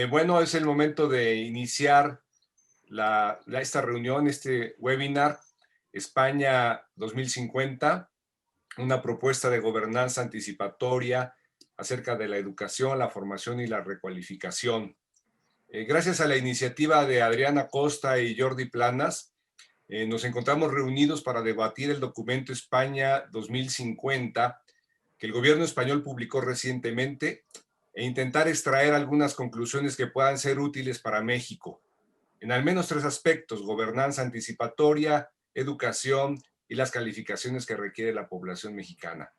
Bueno, es el momento de iniciar esta reunión, este webinar, España 2050, una propuesta de gobernanza anticipatoria acerca de la educación, la formación y la recualificación. Gracias a la iniciativa de Adriana Costa y Jordi Planas, nos encontramos reunidos para debatir el documento España 2050 que el gobierno español publicó recientemente e intentar extraer algunas conclusiones que puedan ser útiles para México, en al menos tres aspectos: gobernanza anticipatoria, educación y las calificaciones que requiere la población mexicana.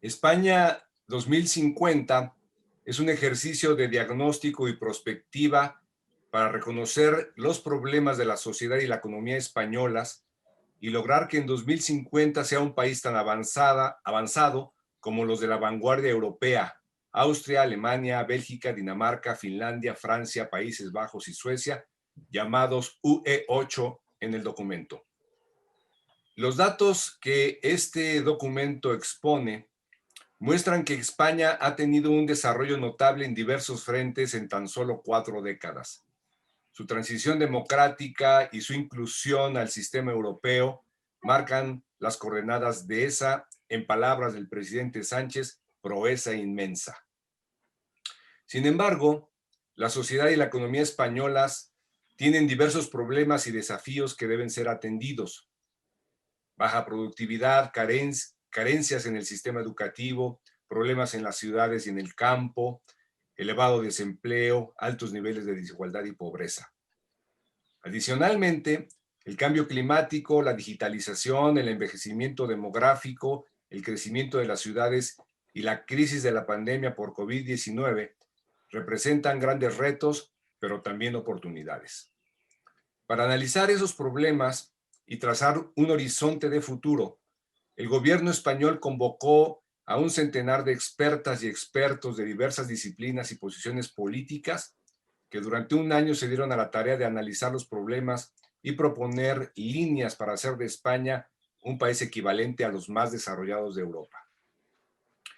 España 2050 es un ejercicio de diagnóstico y prospectiva para reconocer los problemas de la sociedad y la economía españolas y lograr que en 2050 sea un país tan avanzado como los de la vanguardia europea: Austria, Alemania, Bélgica, Dinamarca, Finlandia, Francia, Países Bajos y Suecia, llamados UE8 en el documento. Los datos que este documento expone muestran que España ha tenido un desarrollo notable en diversos frentes en tan solo 4 décadas. Su transición democrática y su inclusión al sistema europeo marcan las coordenadas de esa, en palabras del presidente Sánchez, proeza inmensa. Sin embargo, la sociedad y la economía españolas tienen diversos problemas y desafíos que deben ser atendidos: baja productividad, carencias en el sistema educativo, problemas en las ciudades y en el campo, elevado desempleo, altos niveles de desigualdad y pobreza. Adicionalmente, el cambio climático, la digitalización, el envejecimiento demográfico, el crecimiento de las ciudades y la crisis de la pandemia por COVID-19 representan grandes retos, pero también oportunidades. Para analizar esos problemas y trazar un horizonte de futuro, el gobierno español convocó a un centenar de expertas y expertos de diversas disciplinas y posiciones políticas que durante un año se dieron a la tarea de analizar los problemas y proponer líneas para hacer de España un país equivalente a los más desarrollados de Europa.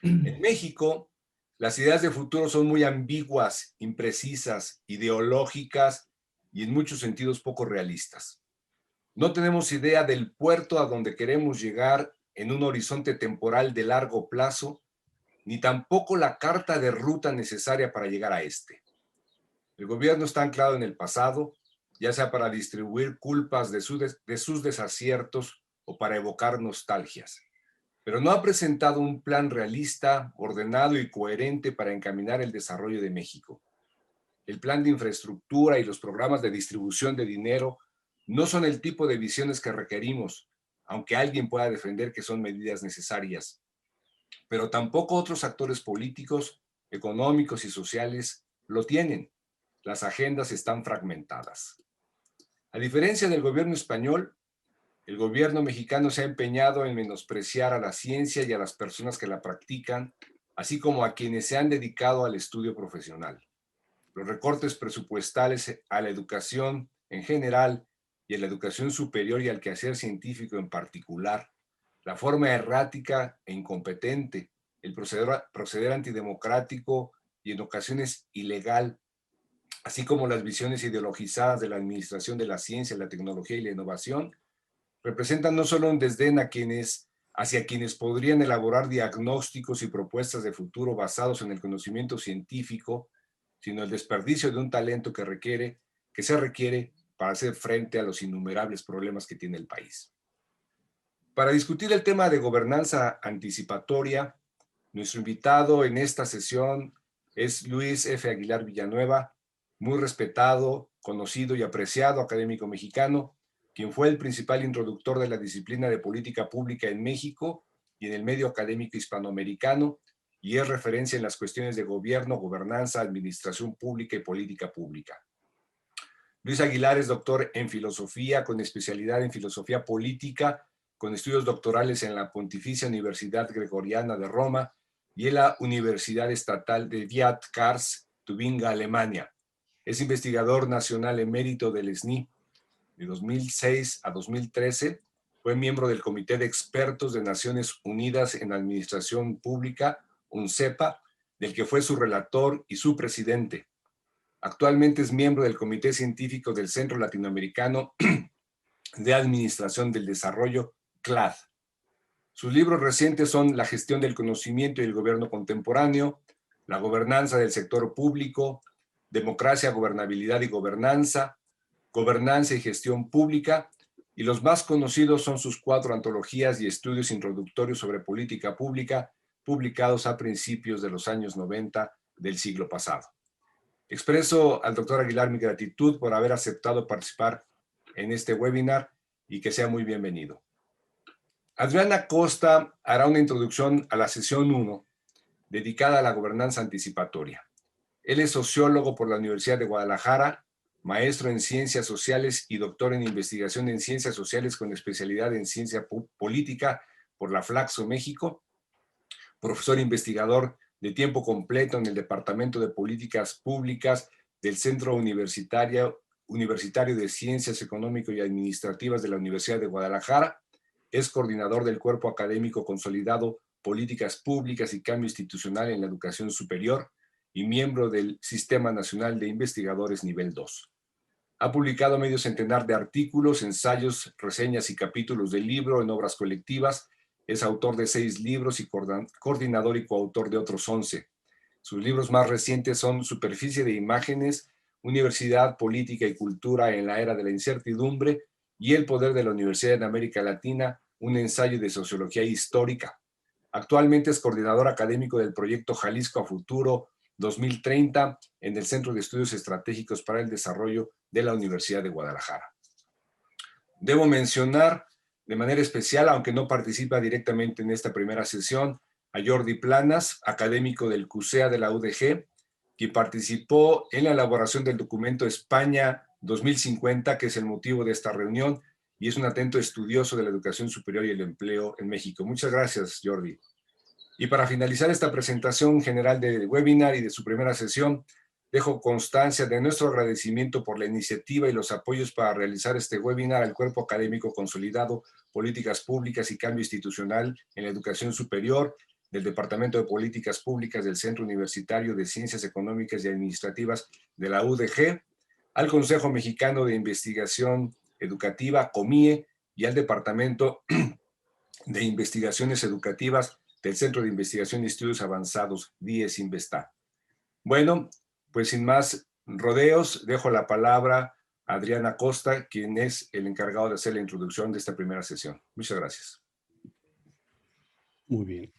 En México, las ideas de futuro son muy ambiguas, imprecisas, ideológicas y en muchos sentidos poco realistas. No tenemos idea del puerto a donde queremos llegar en un horizonte temporal de largo plazo, ni tampoco la carta de ruta necesaria para llegar a este. El gobierno está anclado en el pasado, ya sea para distribuir culpas de sus desaciertos o para evocar nostalgias, pero no ha presentado un plan realista, ordenado y coherente para encaminar el desarrollo de México. El plan de infraestructura y los programas de distribución de dinero no son el tipo de visiones que requerimos, aunque alguien pueda defender que son medidas necesarias. Pero tampoco otros actores políticos, económicos y sociales lo tienen. Las agendas están fragmentadas. A diferencia del gobierno español, el gobierno mexicano se ha empeñado en menospreciar a la ciencia y a las personas que la practican, así como a quienes se han dedicado al estudio profesional. Los recortes presupuestales a la educación en general y a la educación superior y al quehacer científico en particular, la forma errática e incompetente, el proceder antidemocrático y en ocasiones ilegal, así como las visiones ideologizadas de la administración de la ciencia, la tecnología y la innovación, representan no solo un desdén hacia quienes podrían elaborar diagnósticos y propuestas de futuro basados en el conocimiento científico, sino el desperdicio de un talento que se requiere para hacer frente a los innumerables problemas que tiene el país. Para discutir el tema de gobernanza anticipatoria, nuestro invitado en esta sesión es Luis F. Aguilar Villanueva, muy respetado, conocido y apreciado académico mexicano, quien fue el principal introductor de la disciplina de política pública en México y en el medio académico hispanoamericano, y es referencia en las cuestiones de gobierno, gobernanza, administración pública y política pública. Luis Aguilar es doctor en filosofía, con especialidad en filosofía política, con estudios doctorales en la Pontificia Universidad Gregoriana de Roma y en la Universidad Estatal de Viat Kars, Tubinga, Alemania. Es investigador nacional emérito del SNI. De 2006 a 2013 fue miembro del Comité de Expertos de Naciones Unidas en Administración Pública, UNCEPA, del que fue su relator y su presidente. Actualmente es miembro del Comité Científico del Centro Latinoamericano de Administración del Desarrollo, CLAD. Sus libros recientes son La gestión del conocimiento y el gobierno contemporáneo, La gobernanza del sector público, Democracia, gobernabilidad y gobernanza, Gobernanza y gestión pública, y los más conocidos son sus 4 antologías y estudios introductorios sobre política pública, publicados a principios de los años 90 del siglo pasado. Expreso al doctor Aguilar mi gratitud por haber aceptado participar en este webinar y que sea muy bienvenido. Adriana Costa hará una introducción a la sesión 1, dedicada a la gobernanza anticipatoria. Él es sociólogo por la Universidad de Guadalajara, maestro en Ciencias Sociales y doctor en Investigación en Ciencias Sociales con especialidad en Ciencia Política por la Flaxo México, profesor investigador de tiempo completo en el Departamento de Políticas Públicas del Centro Universitario de Ciencias Económico y Administrativas de la Universidad de Guadalajara, es coordinador del Cuerpo Académico Consolidado Políticas Públicas y Cambio Institucional en la Educación Superior y miembro del Sistema Nacional de Investigadores Nivel 2. Ha publicado medio centenar de artículos, ensayos, reseñas y capítulos del libro en obras colectivas. Es autor de 6 libros y coordinador y coautor de otros 11. Sus libros más recientes son Superficie de Imágenes, Universidad, Política y Cultura en la Era de la Incertidumbre y El Poder de la Universidad en América Latina, un ensayo de sociología histórica. Actualmente es coordinador académico del proyecto Jalisco a Futuro 2030 en el Centro de Estudios Estratégicos para el Desarrollo de la Universidad de Guadalajara. Debo mencionar de manera especial, aunque no participa directamente en esta primera sesión, a Jordi Planas, académico del CUSEA de la UDG, quien participó en la elaboración del documento España 2050, que es el motivo de esta reunión, y es un atento estudioso de la educación superior y el empleo en México. Muchas gracias, Jordi. Y para finalizar esta presentación general del webinar y de su primera sesión, dejo constancia de nuestro agradecimiento por la iniciativa y los apoyos para realizar este webinar al Cuerpo Académico Consolidado, Políticas Públicas y Cambio Institucional en la Educación Superior del Departamento de Políticas Públicas del Centro Universitario de Ciencias Económicas y Administrativas de la UDG, al Consejo Mexicano de Investigación Educativa, COMIE, y al Departamento de Investigaciones Educativas del Centro de Investigación y Estudios Avanzados, DIES Investa. Bueno, pues sin más rodeos, dejo la palabra a Adriana Costa, quien es el encargado de hacer la introducción de esta primera sesión. Muchas gracias. Muy bien.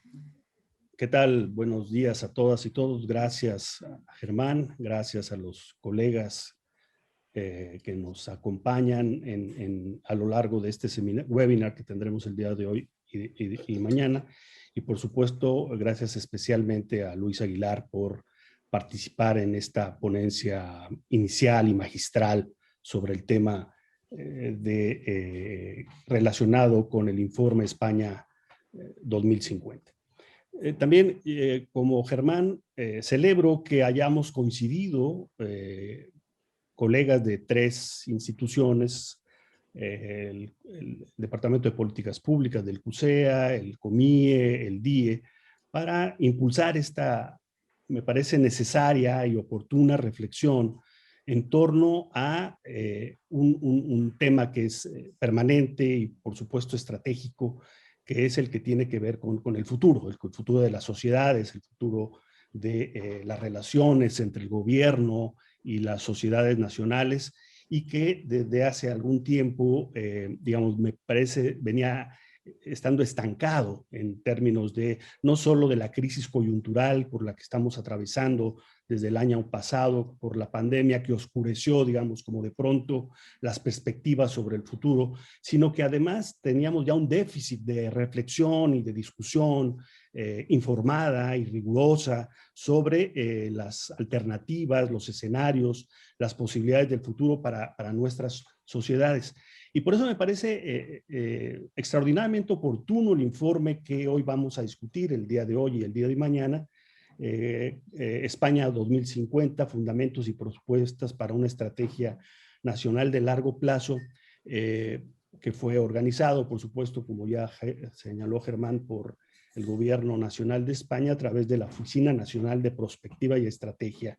¿Qué tal? Buenos días a todas y todos. Gracias a Germán, gracias a los colegas que nos acompañan a lo largo de este webinar que tendremos el día de hoy y mañana. Y por supuesto, gracias especialmente a Luis Aguilar por participar en esta ponencia inicial y magistral sobre el tema relacionado con el informe España 2050. También, como Germán, celebro que hayamos coincidido colegas de 3 instituciones, el Departamento de Políticas Públicas del CUSEA, el COMIE, el DIE, para impulsar esta, me parece necesaria y oportuna reflexión en torno a un tema que es permanente y por supuesto estratégico, que es el que tiene que ver con el futuro de las sociedades, el futuro de las relaciones entre el gobierno y las sociedades nacionales, y que desde hace algún tiempo, digamos, me parece, venía estando estancado en términos de no solo de la crisis coyuntural por la que estamos atravesando desde el año pasado, por la pandemia que oscureció, digamos, como de pronto las perspectivas sobre el futuro, sino que además teníamos ya un déficit de reflexión y de discusión informada y rigurosa sobre las alternativas, los escenarios, las posibilidades del futuro para nuestras sociedades. Y por eso me parece extraordinariamente oportuno el informe que hoy vamos a discutir, el día de hoy y el día de mañana, España 2050, fundamentos y propuestas para una estrategia nacional de largo plazo, que fue organizado, por supuesto, como ya señaló Germán, por el Gobierno Nacional de España a través de la Oficina Nacional de Prospectiva y Estrategia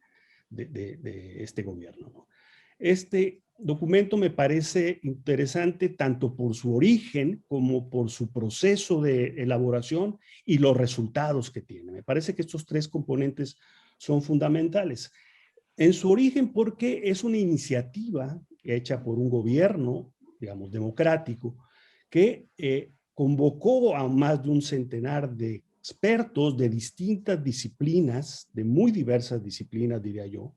de este gobierno, ¿no? Este documento me parece interesante tanto por su origen como por su proceso de elaboración y los resultados que tiene. Me parece que estos tres componentes son fundamentales. En su origen, porque es una iniciativa hecha por un gobierno, digamos, democrático, que convocó a más de un centenar de expertos de distintas disciplinas, de muy diversas disciplinas, diría yo,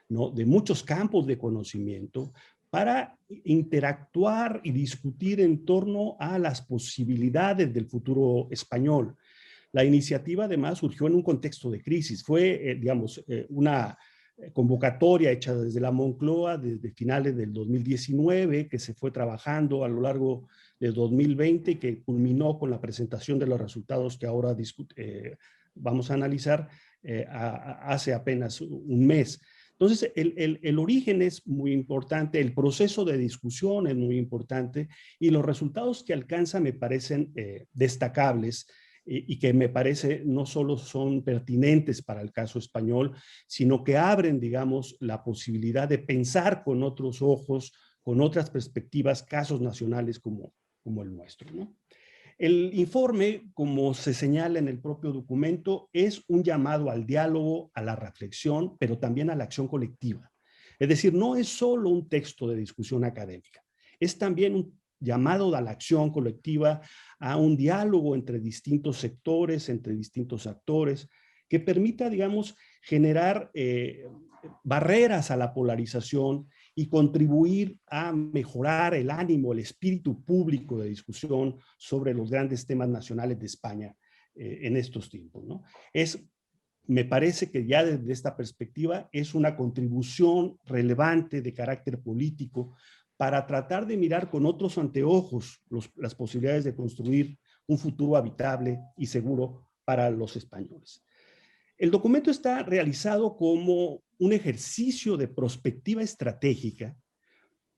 ¿no? De muchos campos de conocimiento, para interactuar y discutir en torno a las posibilidades del futuro español. La iniciativa además surgió en un contexto de crisis, fue, digamos, una convocatoria hecha desde la Moncloa desde finales del 2019, que se fue trabajando a lo largo del 2020 y que culminó con la presentación de los resultados que ahora vamos a analizar hace apenas un mes. Entonces, el origen es muy importante, el proceso de discusión es muy importante y los resultados que alcanza me parecen destacables y que me parece no solo son pertinentes para el caso español, sino que abren, digamos, la posibilidad de pensar con otros ojos, con otras perspectivas, casos nacionales como el nuestro, ¿no? El informe, como se señala en el propio documento, es un llamado al diálogo, a la reflexión, pero también a la acción colectiva. Es decir, no es solo un texto de discusión académica, es también un llamado a la acción colectiva, a un diálogo entre distintos sectores, entre distintos actores, que permita, digamos, generar barreras a la polarización y contribuir a mejorar el ánimo, el espíritu público de discusión sobre los grandes temas nacionales de España en estos tiempos, ¿no? Me parece que ya desde esta perspectiva es una contribución relevante de carácter político para tratar de mirar con otros anteojos las posibilidades de construir un futuro habitable y seguro para los españoles. El documento está realizado como un ejercicio de prospectiva estratégica,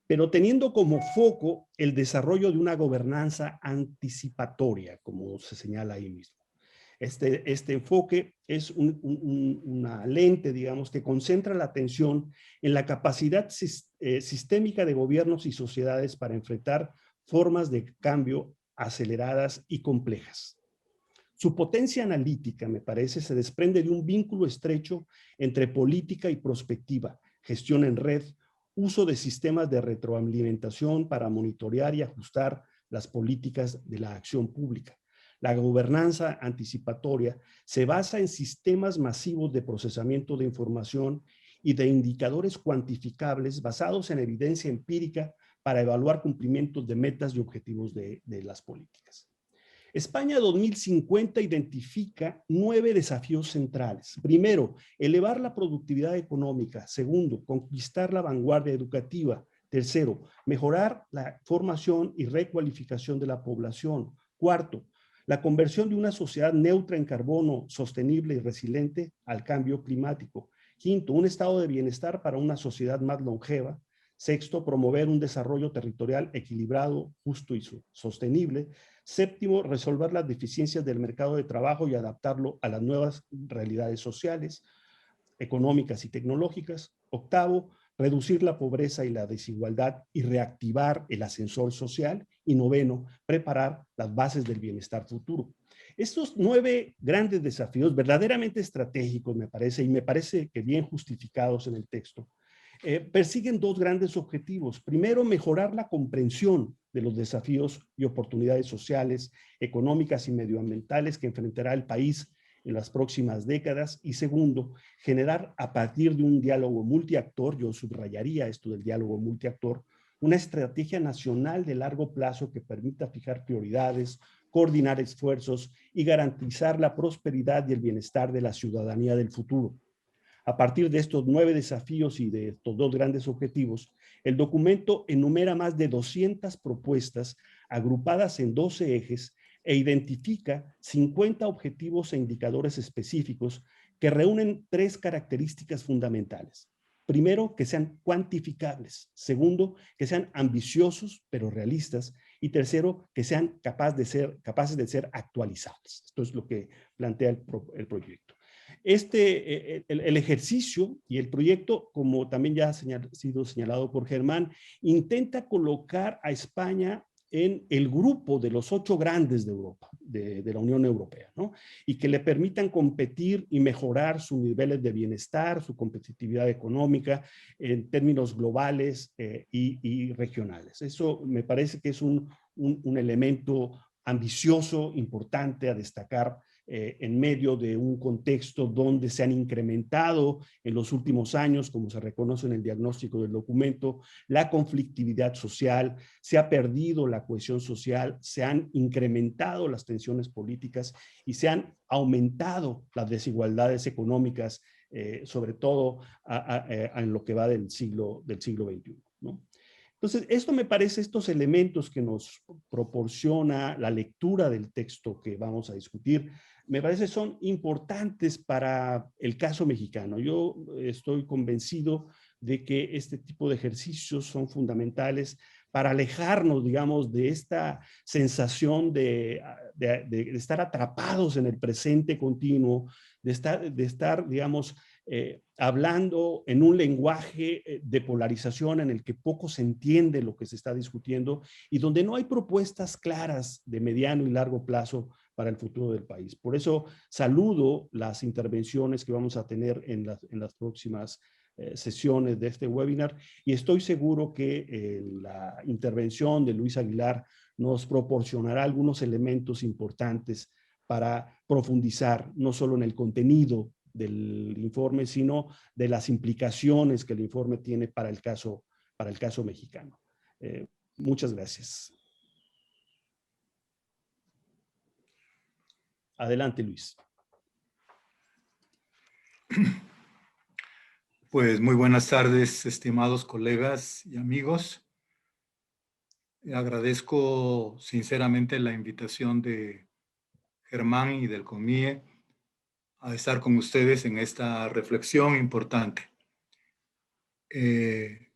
pero teniendo como foco el desarrollo de una gobernanza anticipatoria, como se señala ahí mismo. Este enfoque es una lente, digamos, que concentra la atención en la capacidad sistémica de gobiernos y sociedades para enfrentar formas de cambio aceleradas y complejas. Su potencia analítica, me parece, se desprende de un vínculo estrecho entre política y prospectiva, gestión en red, uso de sistemas de retroalimentación para monitorear y ajustar las políticas de la acción pública. La gobernanza anticipatoria se basa en sistemas masivos de procesamiento de información y de indicadores cuantificables basados en evidencia empírica para evaluar cumplimientos de metas y objetivos de las políticas. España 2050 identifica 9 desafíos centrales. Primero, elevar la productividad económica. Segundo, conquistar la vanguardia educativa. Tercero, mejorar la formación y recualificación de la población. Cuarto, la conversión de una sociedad neutra en carbono, sostenible y resiliente al cambio climático. Quinto, un estado de bienestar para una sociedad más longeva. Sexto, promover un desarrollo territorial equilibrado, justo y sostenible. Séptimo, resolver las deficiencias del mercado de trabajo y adaptarlo a las nuevas realidades sociales, económicas y tecnológicas. Octavo, reducir la pobreza y la desigualdad y reactivar el ascensor social. Y noveno, preparar las bases del bienestar futuro. Estos 9 grandes desafíos, verdaderamente estratégicos, me parece, y me parece que bien justificados en el texto, persiguen 2 grandes objetivos. Primero, mejorar la comprensión de los desafíos y oportunidades sociales, económicas y medioambientales que enfrentará el país en las próximas décadas. Y segundo, generar a partir de un diálogo multiactor, yo subrayaría esto del diálogo multiactor, una estrategia nacional de largo plazo que permita fijar prioridades, coordinar esfuerzos y garantizar la prosperidad y el bienestar de la ciudadanía del futuro. A partir de estos 9 desafíos y de estos 2 grandes objetivos, el documento enumera más de 200 propuestas agrupadas en 12 ejes e identifica 50 objetivos e indicadores específicos que reúnen 3 características fundamentales. Primero, que sean cuantificables. Segundo, que sean ambiciosos pero realistas. Y tercero, que sean capaces de ser actualizables. Esto es lo que plantea el proyecto. El ejercicio y el proyecto, como también ya ha sido señalado por Germán, intenta colocar a España en el grupo de los 8 grandes de Europa, de la Unión Europea, ¿no? Y que le permitan competir y mejorar sus niveles de bienestar, su competitividad económica en términos globales y regionales. Eso me parece que es un elemento ambicioso, importante a destacar en medio de un contexto donde se han incrementado en los últimos años, como se reconoce en el diagnóstico del documento, la conflictividad social, se ha perdido la cohesión social, se han incrementado las tensiones políticas y se han aumentado las desigualdades económicas, sobre todo en lo que va del siglo XXI, ¿no? Entonces, esto me parece, estos elementos que nos proporciona la lectura del texto que vamos a discutir, me parece son importantes para el caso mexicano. Yo estoy convencido de que este tipo de ejercicios son fundamentales para alejarnos, digamos, de esta sensación de estar atrapados en el presente continuo, de estar digamos, hablando en un lenguaje de polarización en el que poco se entiende lo que se está discutiendo y donde no hay propuestas claras de mediano y largo plazo para el futuro del país. Por eso saludo las intervenciones que vamos a tener en las próximas sesiones de este webinar y estoy seguro que la intervención de Luis Aguilar nos proporcionará algunos elementos importantes para profundizar no solo en el contenido del informe, sino de las implicaciones que el informe tiene para el caso mexicano. Muchas gracias. Adelante, Luis. Pues muy buenas tardes, estimados colegas y amigos. Agradezco sinceramente la invitación de Germán y del CONIE a estar con ustedes en esta reflexión importante. He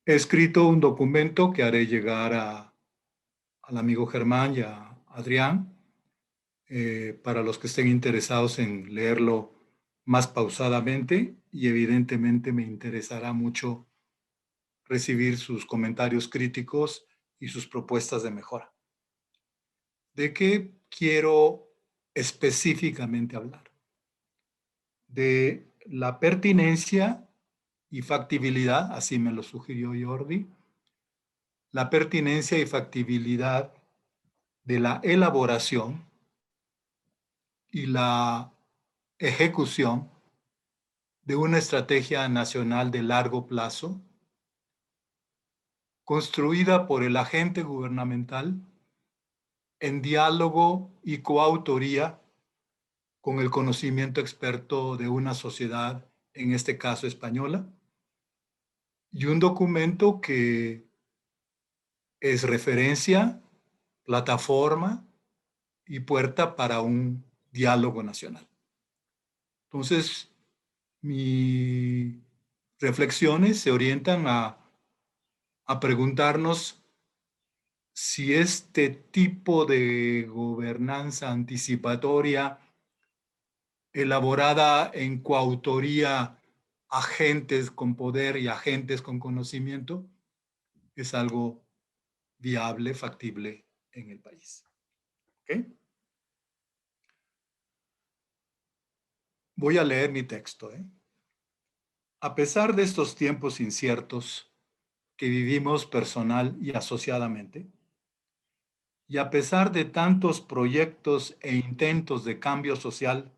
escrito un documento que haré llegar al amigo Germán y a Adrián para los que estén interesados en leerlo más pausadamente, y evidentemente me interesará mucho recibir sus comentarios críticos y sus propuestas de mejora. ¿De qué quiero específicamente hablar? De la pertinencia y factibilidad, así me lo sugirió Jordi, la pertinencia y factibilidad de la elaboración y la ejecución de una estrategia nacional de largo plazo construida por el agente gubernamental en diálogo y coautoría con el conocimiento experto de una sociedad, en este caso española, y un documento que es referencia, plataforma y puerta para un diálogo nacional. Entonces, mis reflexiones se orientan a preguntarnos si este tipo de gobernanza anticipatoria elaborada en coautoría, agentes con poder y agentes con conocimiento, es algo viable, factible en el país. ¿Okay? Voy a leer mi texto. A pesar de estos tiempos inciertos que vivimos personal y asociadamente, y a pesar de tantos proyectos e intentos de cambio social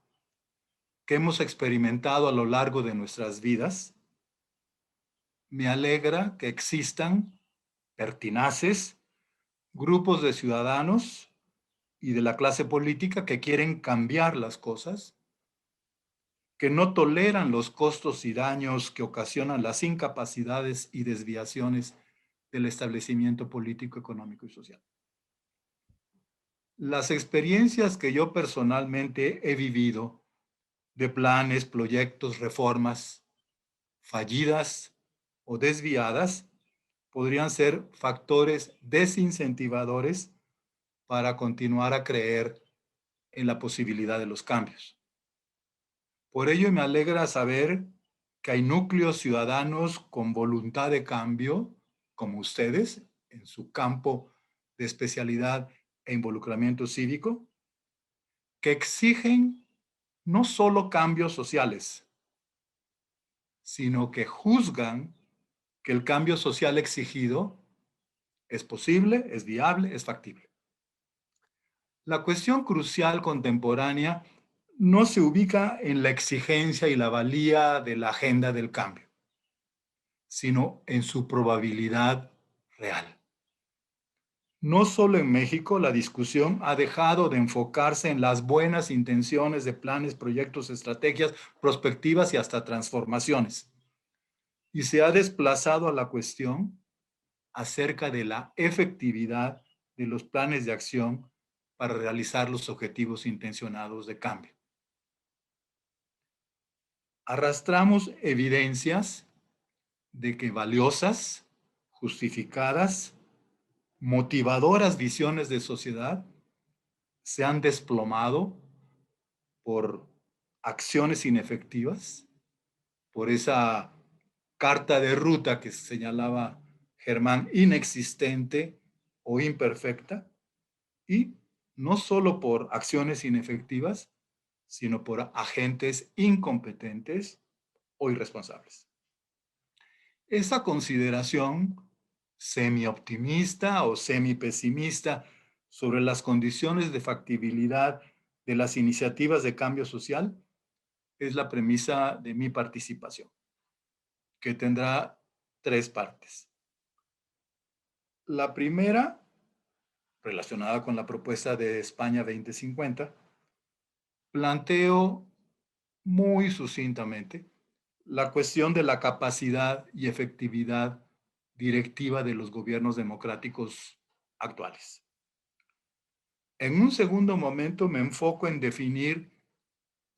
que hemos experimentado a lo largo de nuestras vidas, me alegra que existan pertinaces grupos de ciudadanos y de la clase política que quieren cambiar las cosas, que no toleran los costos y daños que ocasionan las incapacidades y desviaciones del establecimiento político, económico y social. Las experiencias que yo personalmente he vivido de planes, proyectos, reformas fallidas o desviadas podrían ser factores desincentivadores para continuar a creer en la posibilidad de los cambios. Por ello me alegra saber que hay núcleos ciudadanos con voluntad de cambio, como ustedes, en su campo de especialidad e involucramiento cívico, que exigen no solo cambios sociales, sino que juzgan que el cambio social exigido es posible, es viable, es factible. La cuestión crucial contemporánea no se ubica en la exigencia y la valía de la agenda del cambio, sino en su probabilidad real. No solo en México, la discusión ha dejado de enfocarse en las buenas intenciones de planes, proyectos, estrategias, perspectivas y hasta transformaciones, y se ha desplazado a la cuestión acerca de la efectividad de los planes de acción para realizar los objetivos intencionados de cambio. Arrastramos evidencias de que valiosas, justificadas, motivadoras visiones de sociedad se han desplomado por acciones inefectivas, por esa carta de ruta que señalaba Germán, inexistente o imperfecta, y no solo por acciones inefectivas, sino por agentes incompetentes o irresponsables. Esa consideración semi-optimista o semi-pesimista sobre las condiciones de factibilidad de las iniciativas de cambio social es la premisa de mi participación, que tendrá 3 partes. La primera, relacionada con la propuesta de España 2050, planteo muy sucintamente la cuestión de la capacidad y efectividad directiva de los gobiernos democráticos actuales. En un segundo momento me enfoco en definir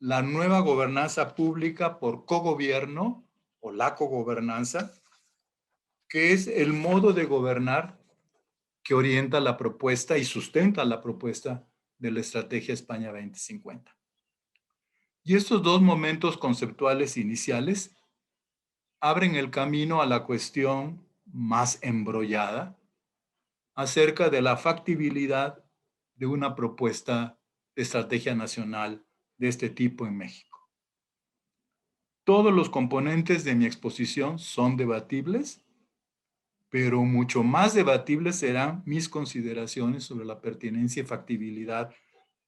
la nueva gobernanza pública por cogobierno o la cogobernanza, que es el modo de gobernar que orienta la propuesta y sustenta la propuesta de la Estrategia España 2050. Y estos 2 momentos conceptuales iniciales abren el camino a la cuestión más embrollada acerca de la factibilidad de una propuesta de estrategia nacional de este tipo en México. Todos los componentes de mi exposición son debatibles, pero mucho más debatibles serán mis consideraciones sobre la pertinencia y factibilidad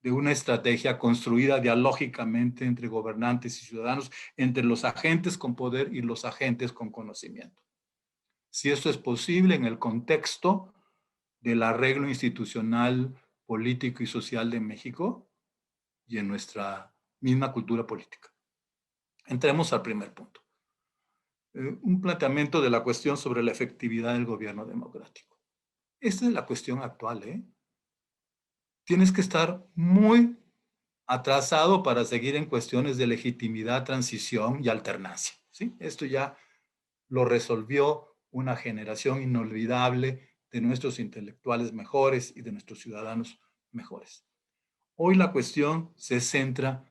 de una estrategia construida dialógicamente entre gobernantes y ciudadanos, entre los agentes con poder y los agentes con conocimiento. Si esto es posible en el contexto del arreglo institucional, político y social de México y en nuestra misma cultura política. Entremos al primer punto. Un planteamiento de la cuestión sobre la efectividad del gobierno democrático. Esta es la cuestión actual, ¿eh? Tienes que estar muy atrasado para seguir en cuestiones de legitimidad, transición y alternancia, ¿sí? Esto ya lo resolvió una generación inolvidable de nuestros intelectuales mejores y de nuestros ciudadanos mejores. Hoy la cuestión se centra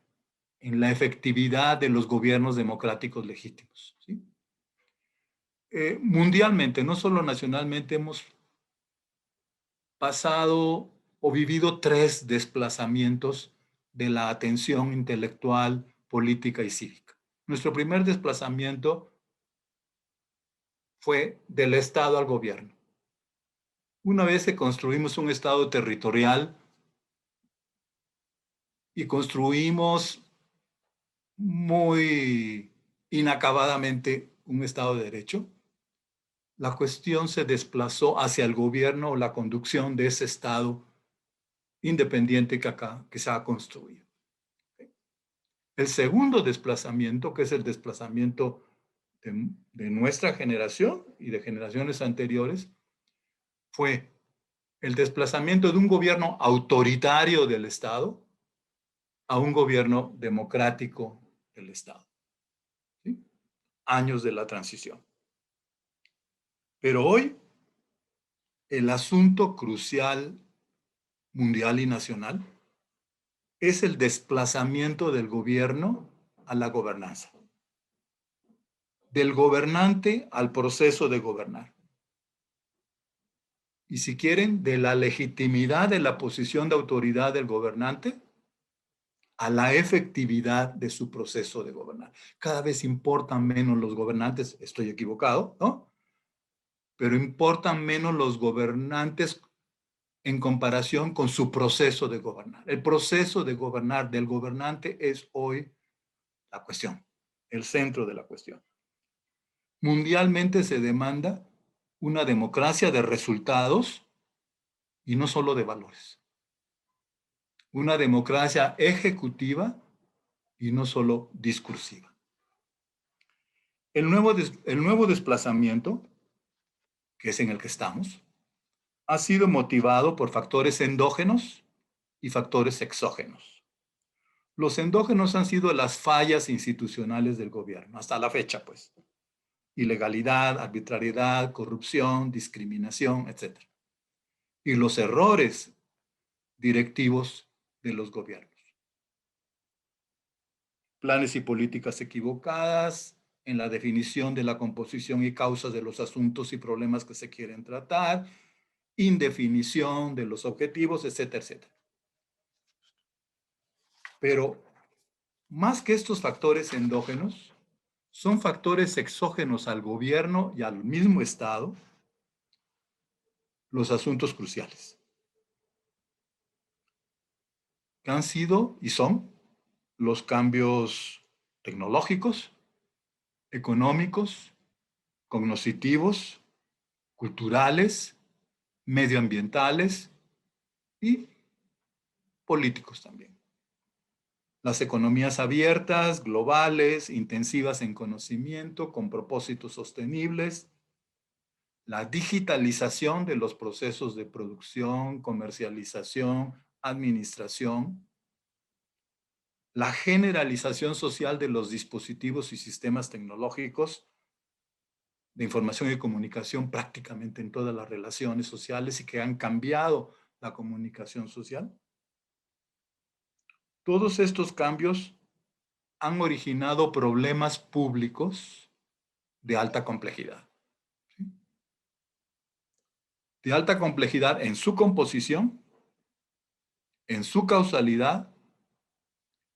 en la efectividad de los gobiernos democráticos legítimos, ¿sí? Mundialmente, no solo nacionalmente, hemos pasado o vivido 3 desplazamientos de la atención intelectual, política y cívica. Nuestro primer desplazamiento fue del Estado al gobierno. Una vez que construimos un Estado territorial y construimos muy inacabadamente un Estado de Derecho, la cuestión se desplazó hacia el gobierno o la conducción de ese Estado independiente que se ha construido. El segundo desplazamiento, que es el desplazamiento de nuestra generación y de generaciones anteriores, fue el desplazamiento de un gobierno autoritario del Estado a un gobierno democrático del Estado. ¿Sí? Años de la transición. Pero hoy, el asunto crucial mundial y nacional es el desplazamiento del gobierno a la gobernanza. Del gobernante al proceso de gobernar. Y si quieren, de la legitimidad de la posición de autoridad del gobernante a la efectividad de su proceso de gobernar. Cada vez importan menos los gobernantes, estoy equivocado, ¿no? Pero importan menos los gobernantes en comparación con su proceso de gobernar. El proceso de gobernar del gobernante es hoy la cuestión, el centro de la cuestión. Mundialmente se demanda una democracia de resultados y no solo de valores. Una democracia ejecutiva y no solo discursiva. El nuevo desplazamiento, que es en el que estamos, ha sido motivado por factores endógenos y factores exógenos. Los endógenos han sido las fallas institucionales del gobierno, hasta la fecha, pues. Ilegalidad, arbitrariedad, corrupción, discriminación, etc. Y los errores directivos de los gobiernos. Planes y políticas equivocadas en la definición de la composición y causas de los asuntos y problemas que se quieren tratar, indefinición de los objetivos, etcétera, etcétera. Pero más que estos factores endógenos, son factores exógenos al gobierno y al mismo Estado los asuntos cruciales, que han sido y son los cambios tecnológicos, económicos, cognitivos, culturales, medioambientales y políticos también. Las economías abiertas, globales, intensivas en conocimiento, con propósitos sostenibles, la digitalización de los procesos de producción, comercialización, administración, la generalización social de los dispositivos y sistemas tecnológicos de información y comunicación prácticamente en todas las relaciones sociales y que han cambiado la comunicación social. Todos estos cambios han originado problemas públicos de alta complejidad. ¿Sí? De alta complejidad en su composición, en su causalidad,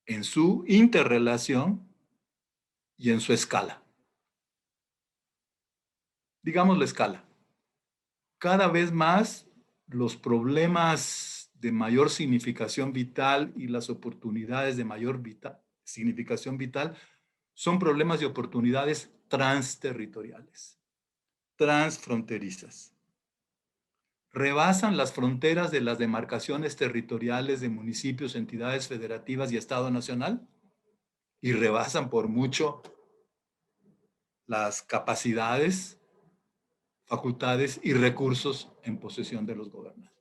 en su interrelación y en su escala. Digamos la escala. Cada vez más los problemas de mayor significación vital y las oportunidades de mayor significación vital son problemas y oportunidades transterritoriales, transfronterizas. Rebasan las fronteras de las demarcaciones territoriales de municipios, entidades federativas y Estado Nacional y rebasan por mucho las capacidades, facultades y recursos en posesión de los gobernantes.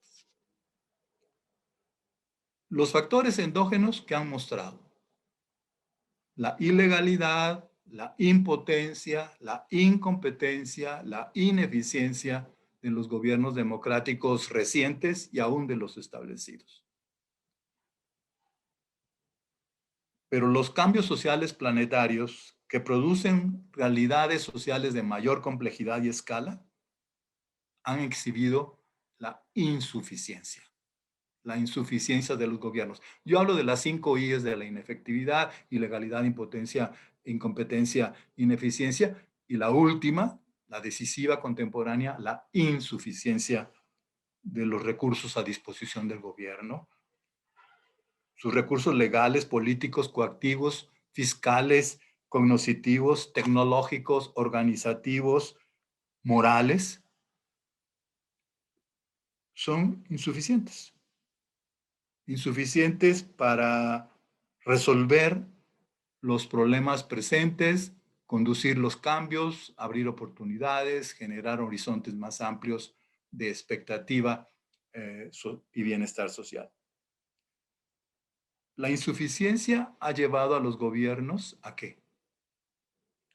Los factores endógenos que han mostrado la ilegalidad, la impotencia, la incompetencia, la ineficiencia de los gobiernos democráticos recientes y aún de los establecidos. Pero los cambios sociales planetarios que producen realidades sociales de mayor complejidad y escala han exhibido la insuficiencia de los gobiernos. Yo hablo de las 5 I's de la inefectividad, ilegalidad, impotencia, incompetencia, ineficiencia, y la última, la decisiva contemporánea, la insuficiencia de los recursos a disposición del gobierno. Sus recursos legales, políticos, coactivos, fiscales, cognitivos, tecnológicos, organizativos, morales, son insuficientes. Insuficientes para resolver los problemas presentes, conducir los cambios, abrir oportunidades, generar horizontes más amplios de expectativa y bienestar social. La insuficiencia ha llevado a los gobiernos ¿a qué?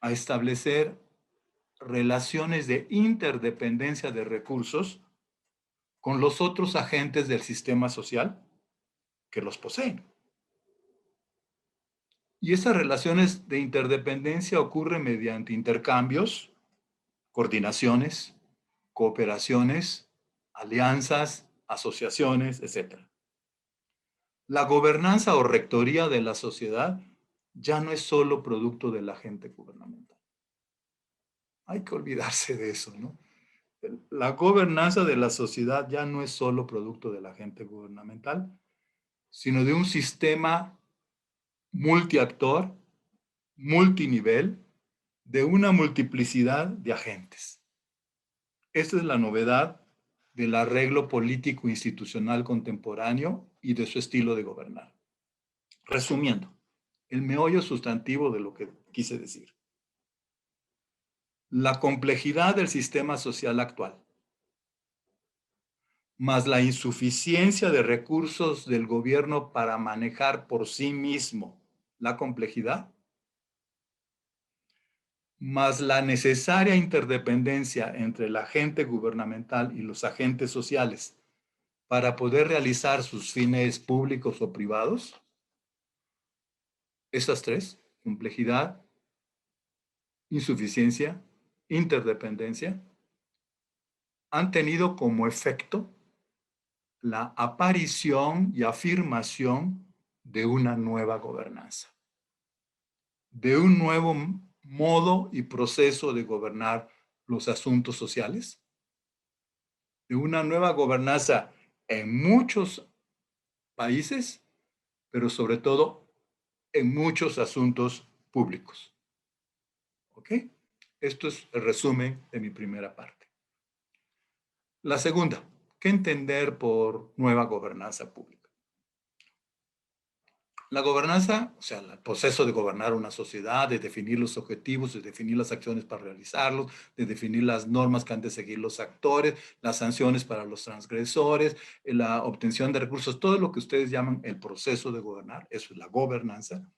A establecer relaciones de interdependencia de recursos con los otros agentes del sistema social que los poseen. Y esas relaciones de interdependencia ocurren mediante intercambios, coordinaciones, cooperaciones, alianzas, asociaciones, etc. La gobernanza o rectoría de la sociedad ya no es solo producto del agente gubernamental. Hay que olvidarse de eso, ¿no? La gobernanza de la sociedad ya no es solo producto del agente gubernamental, sino de un sistema multiactor, multinivel, de una multiplicidad de agentes. Esta es la novedad del arreglo político institucional contemporáneo y de su estilo de gobernar. Resumiendo, el meollo sustantivo de lo que quise decir. La complejidad del sistema social actual, más la insuficiencia de recursos del gobierno para manejar por sí mismo la complejidad, más la necesaria interdependencia entre el agente gubernamental y los agentes sociales para poder realizar sus fines públicos o privados. Estas tres, complejidad, insuficiencia, interdependencia, han tenido como efecto la aparición y afirmación de una nueva gobernanza, de un nuevo modo y proceso de gobernar los asuntos sociales, de una nueva gobernanza en muchos países, pero sobre todo en muchos asuntos públicos. ¿Ok? Esto es el resumen de mi primera parte. La segunda, ¿qué entender por nueva gobernanza pública? La gobernanza, o sea, el proceso de gobernar una sociedad, de definir los objetivos, de definir las acciones para realizarlos, de definir las normas que han de seguir los actores, las sanciones para los transgresores, la obtención de recursos, todo lo que ustedes llaman el proceso de gobernar, eso es la gobernanza,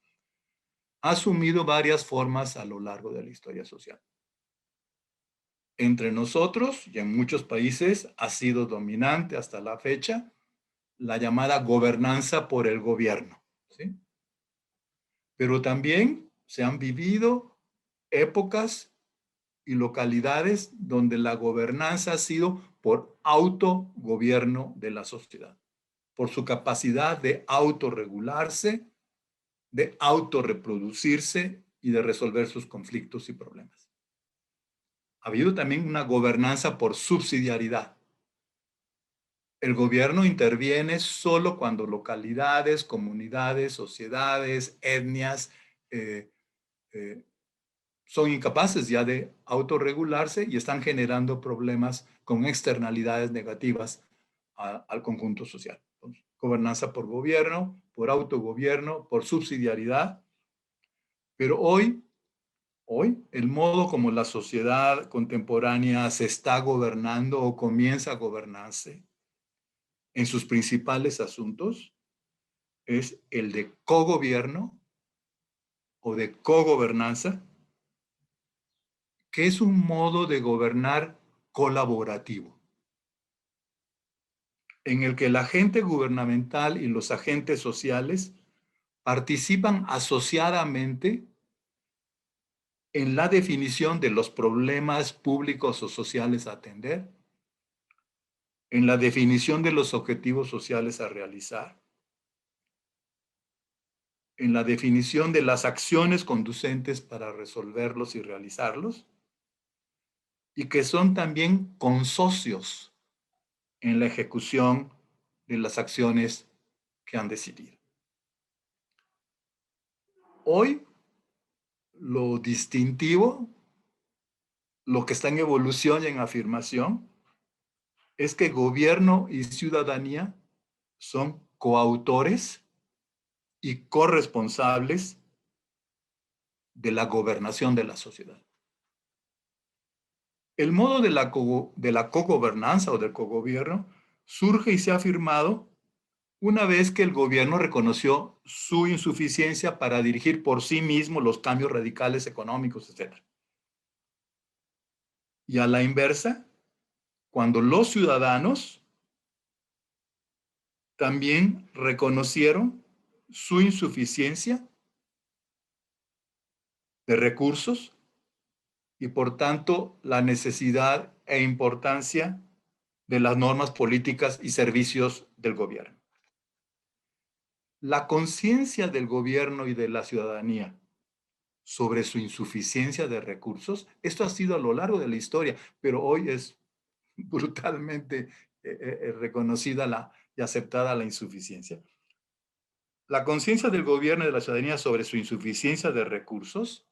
ha asumido varias formas a lo largo de la historia social. Entre nosotros y en muchos países ha sido dominante hasta la fecha la llamada gobernanza por el gobierno, ¿sí? Pero también se han vivido épocas y localidades donde la gobernanza ha sido por autogobierno de la sociedad, por su capacidad de autorregularse, de autorreproducirse y de resolver sus conflictos y problemas. Ha habido también una gobernanza por subsidiariedad. El gobierno interviene solo cuando localidades, comunidades, sociedades, etnias son incapaces ya de autorregularse y están generando problemas con externalidades negativas al conjunto social. Entonces, gobernanza por gobierno, por autogobierno, por subsidiariedad. Pero hoy, el modo como la sociedad contemporánea se está gobernando o comienza a gobernarse en sus principales asuntos es el de cogobierno o de cogobernanza, que es un modo de gobernar colaborativo, en el que el agente gubernamental y los agentes sociales participan asociadamente en la definición de los problemas públicos o sociales a atender, en la definición de los objetivos sociales a realizar, en la definición de las acciones conducentes para resolverlos y realizarlos, y que son también consocios en la ejecución de las acciones que han decidido. Hoy, lo distintivo, lo que está en evolución y en afirmación, es que gobierno y ciudadanía son coautores y corresponsables de la gobernación de la sociedad. El modo de la cogobernanza o del cogobierno surge y se ha afirmado una vez que el gobierno reconoció su insuficiencia para dirigir por sí mismo los cambios radicales económicos, etc. Y a la inversa, cuando los ciudadanos también reconocieron su insuficiencia de recursos y, por tanto, la necesidad e importancia de las normas políticas y servicios del gobierno. La conciencia del gobierno y de la ciudadanía sobre su insuficiencia de recursos, esto ha sido a lo largo de la historia, pero hoy es brutalmente reconocida y aceptada la insuficiencia. La conciencia del gobierno y de la ciudadanía sobre su insuficiencia de recursos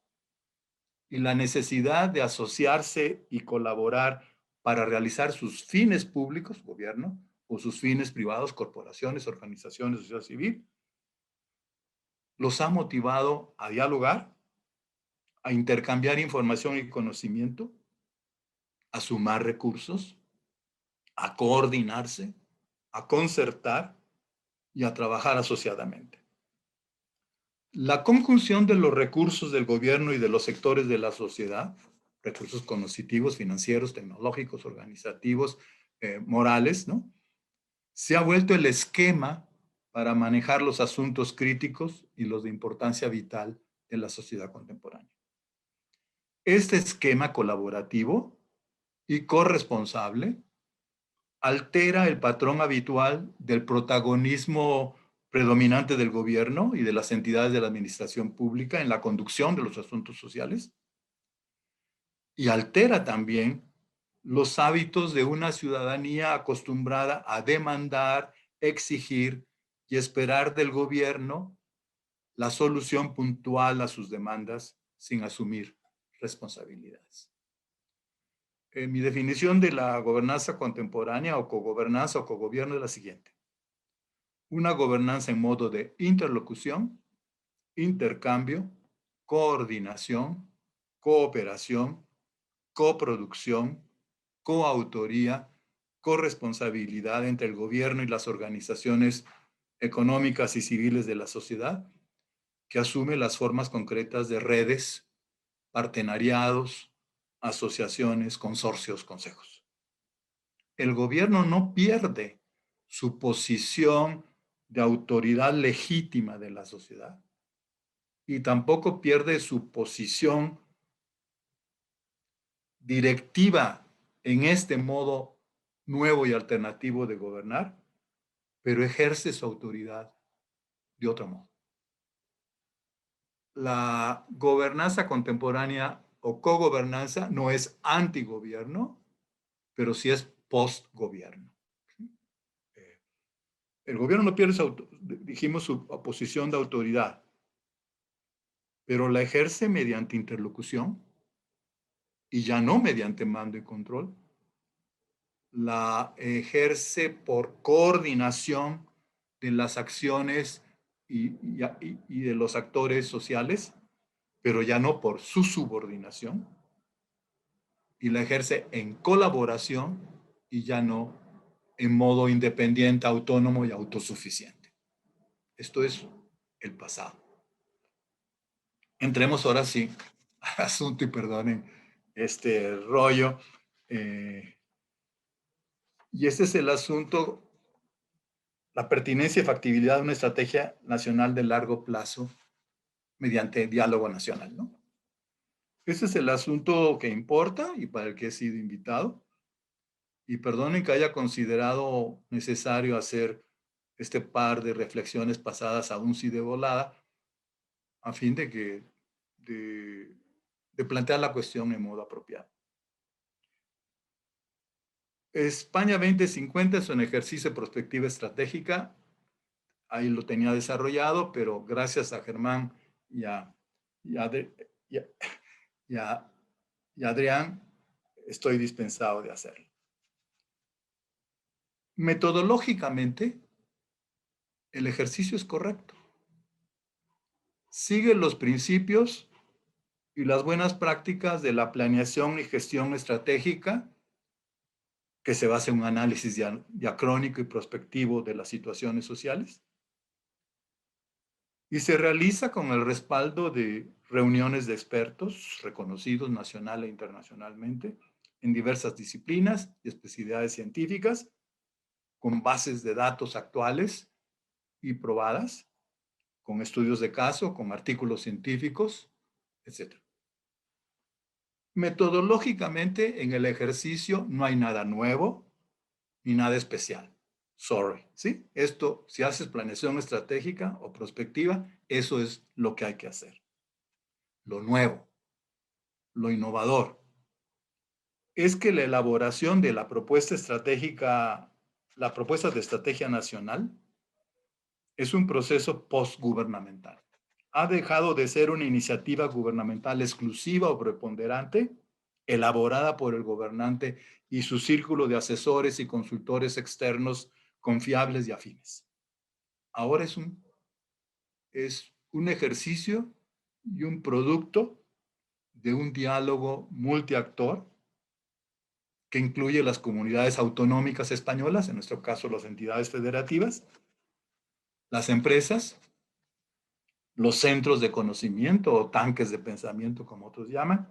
y la necesidad de asociarse y colaborar para realizar sus fines públicos, gobierno, o sus fines privados, corporaciones, organizaciones, sociedad civil, los ha motivado a dialogar, a intercambiar información y conocimiento, a sumar recursos, a coordinarse, a concertar y a trabajar asociadamente. La conjunción de los recursos del gobierno y de los sectores de la sociedad, recursos cognitivos, financieros, tecnológicos, organizativos, morales, ¿no?, se ha vuelto el esquema para manejar los asuntos críticos y los de importancia vital de la sociedad contemporánea. Este esquema colaborativo y corresponsable altera el patrón habitual del protagonismo predominante del gobierno y de las entidades de la administración pública en la conducción de los asuntos sociales y altera también los hábitos de una ciudadanía acostumbrada a demandar, exigir y esperar del gobierno la solución puntual a sus demandas sin asumir responsabilidades. Mi definición de la gobernanza contemporánea o cogobernanza o cogobierno es la siguiente: una gobernanza en modo de interlocución, intercambio, coordinación, cooperación, coproducción, coautoría, corresponsabilidad entre el gobierno y las organizaciones económicas y civiles de la sociedad, que asume las formas concretas de redes, partenariados, asociaciones, consorcios, consejos. El gobierno no pierde su posición de autoridad legítima de la sociedad y tampoco pierde su posición directiva en este modo nuevo y alternativo de gobernar, pero ejerce su autoridad de otro modo. La gobernanza contemporánea o cogobernanza no es antigobierno, pero sí es postgobierno. El gobierno no pierde dijimos, su posición de autoridad, pero la ejerce mediante interlocución y ya no mediante mando y control. La ejerce por coordinación de las acciones y de los actores sociales, pero ya no por su subordinación. Y la ejerce en colaboración y ya no en modo independiente, autónomo y autosuficiente. Esto es el pasado. Entremos ahora sí al asunto y perdonen este rollo. Y este es el asunto, la pertinencia y factibilidad de una estrategia nacional de largo plazo mediante diálogo nacional, ¿no? Ese es el asunto que importa y para el que he sido invitado. Y perdonen que haya considerado necesario hacer este par de reflexiones pasadas aún sí de volada, a fin de plantear la cuestión en modo apropiado. España 2050 es un ejercicio de perspectiva estratégica. Ahí lo tenía desarrollado, pero gracias a Germán y a Adrián, estoy dispensado de hacerlo. Metodológicamente, el ejercicio es correcto. Sigue los principios y las buenas prácticas de la planeación y gestión estratégica, que se basa en un análisis diacrónico y prospectivo de las situaciones sociales, y se realiza con el respaldo de reuniones de expertos reconocidos nacional e internacionalmente en diversas disciplinas y especialidades científicas, con bases de datos actuales y probadas, con estudios de caso, con artículos científicos, etc. Metodológicamente, en el ejercicio no hay nada nuevo ni nada especial. Sorry, ¿sí? Esto, si haces planeación estratégica o prospectiva, eso es lo que hay que hacer. Lo nuevo, lo innovador, es que la elaboración de la propuesta estratégica, la propuesta de estrategia nacional, es un proceso postgubernamental. Ha dejado de ser una iniciativa gubernamental exclusiva o preponderante, elaborada por el gobernante y su círculo de asesores y consultores externos confiables y afines. Ahora es un ejercicio y un producto de un diálogo multiactor que incluye las comunidades autonómicas españolas, en nuestro caso las entidades federativas, las empresas, los centros de conocimiento o tanques de pensamiento, como otros llaman,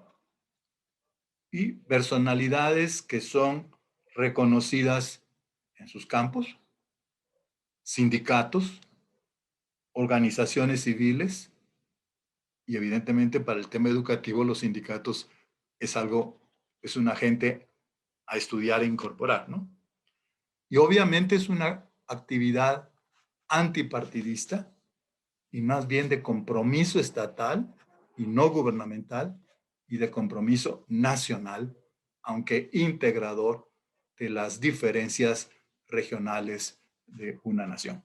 y personalidades que son reconocidas en sus campos, sindicatos, organizaciones civiles, y evidentemente para el tema educativo los sindicatos es un agente a estudiar e incorporar, ¿no? Y obviamente es una actividad antipartidista y más bien de compromiso estatal y no gubernamental y de compromiso nacional, aunque integrador de las diferencias regionales de una nación.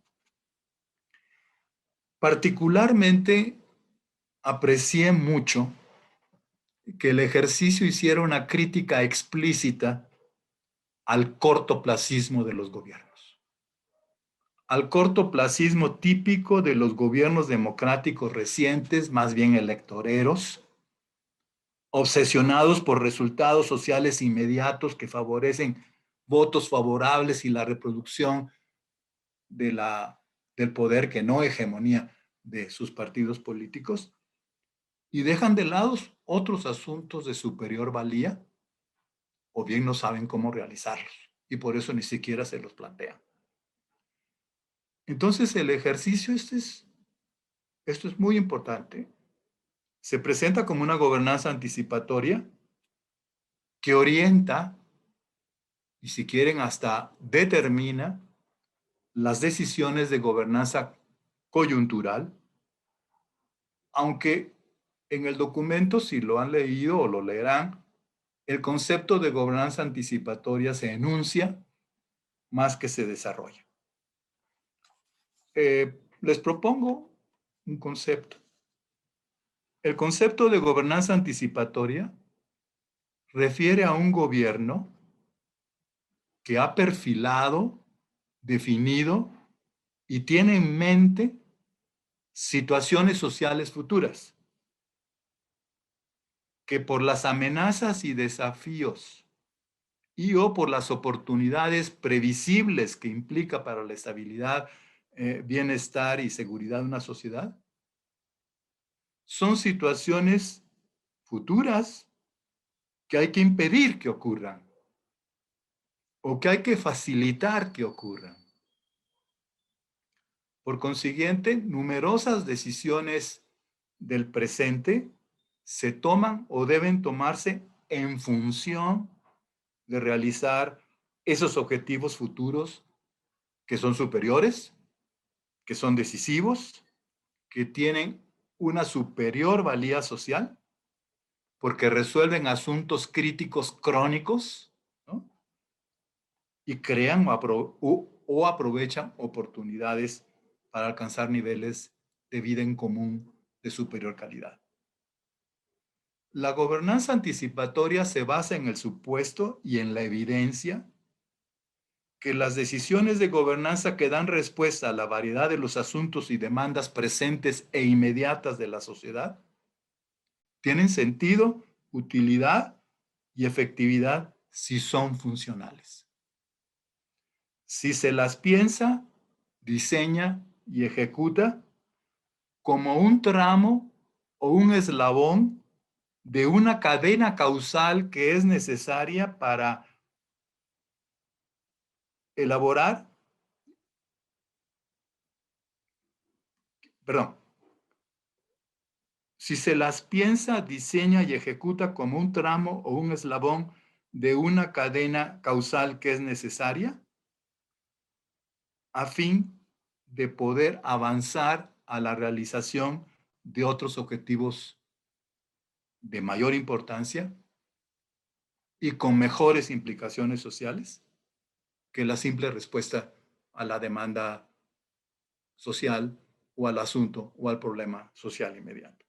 Particularmente aprecié mucho que el ejercicio hiciera una crítica explícita al cortoplacismo de los gobiernos, al cortoplacismo típico de los gobiernos democráticos recientes, más bien electoreros, obsesionados por resultados sociales inmediatos que favorecen votos favorables y la reproducción del poder que no hegemonía de sus partidos políticos, y dejan de lado otros asuntos de superior valía, o bien no saben cómo realizarlos, y por eso ni siquiera se los plantean. Entonces el ejercicio, esto es muy importante, se presenta como una gobernanza anticipatoria que orienta y, si quieren, hasta determina las decisiones de gobernanza coyuntural, aunque en el documento, si lo han leído o lo leerán, el concepto de gobernanza anticipatoria se enuncia más que se desarrolla. Les propongo un concepto. El concepto de gobernanza anticipatoria refiere a un gobierno que ha perfilado, definido y tiene en mente situaciones sociales futuras que, por las amenazas y desafíos y o por las oportunidades previsibles que implica para la estabilidad, bienestar y seguridad de una sociedad, son situaciones futuras que hay que impedir que ocurran o que hay que facilitar que ocurran. Por consiguiente, numerosas decisiones del presente se toman o deben tomarse en función de realizar esos objetivos futuros que son superiores, que son decisivos, que tienen una superior valía social, porque resuelven asuntos críticos crónicos, ¿no? Y crean o aprovechan oportunidades para alcanzar niveles de vida en común de superior calidad. La gobernanza anticipatoria se basa en el supuesto y en la evidencia que las decisiones de gobernanza que dan respuesta a la variedad de los asuntos y demandas presentes e inmediatas de la sociedad tienen sentido, utilidad y efectividad si son funcionales. Si se las piensa, diseña y ejecuta como un tramo o un eslabón de una cadena causal que es necesaria para elaborar, si se las piensa, diseña y ejecuta como un tramo o un eslabón de una cadena causal que es necesaria a fin de poder avanzar a la realización de otros objetivos de mayor importancia y con mejores implicaciones sociales que la simple respuesta a la demanda social o al asunto o al problema social inmediato.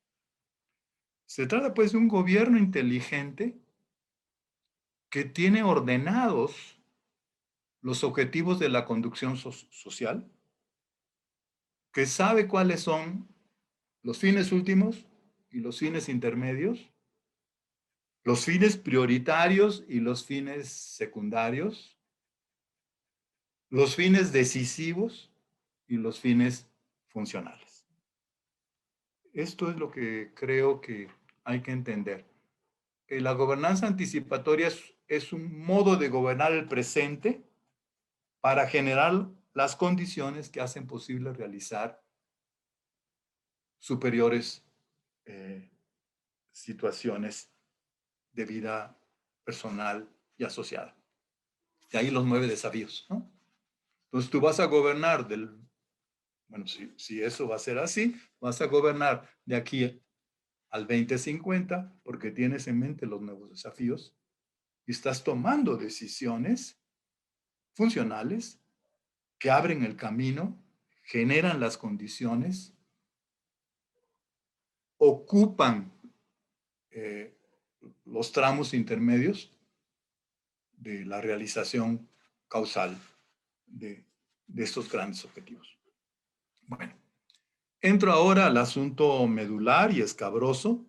Se trata pues de un gobierno inteligente que tiene ordenados los objetivos de la conducción social, que sabe cuáles son los fines últimos y los fines intermedios, los fines prioritarios y los fines secundarios, los fines decisivos y los fines funcionales. Esto es lo que creo que hay que entender. Que la gobernanza anticipatoria es un modo de gobernar el presente para generar las condiciones que hacen posible realizar superiores situaciones de vida personal y asociada. De ahí los 9 desafíos, ¿no? Entonces tú vas a gobernar bueno, si eso va a ser así, vas a gobernar de aquí al 2050 porque tienes en mente los nuevos desafíos y estás tomando decisiones funcionales que abren el camino, generan las condiciones, ocupan eh, los tramos intermedios de la realización causal de estos grandes objetivos. Bueno, entro ahora al asunto medular y escabroso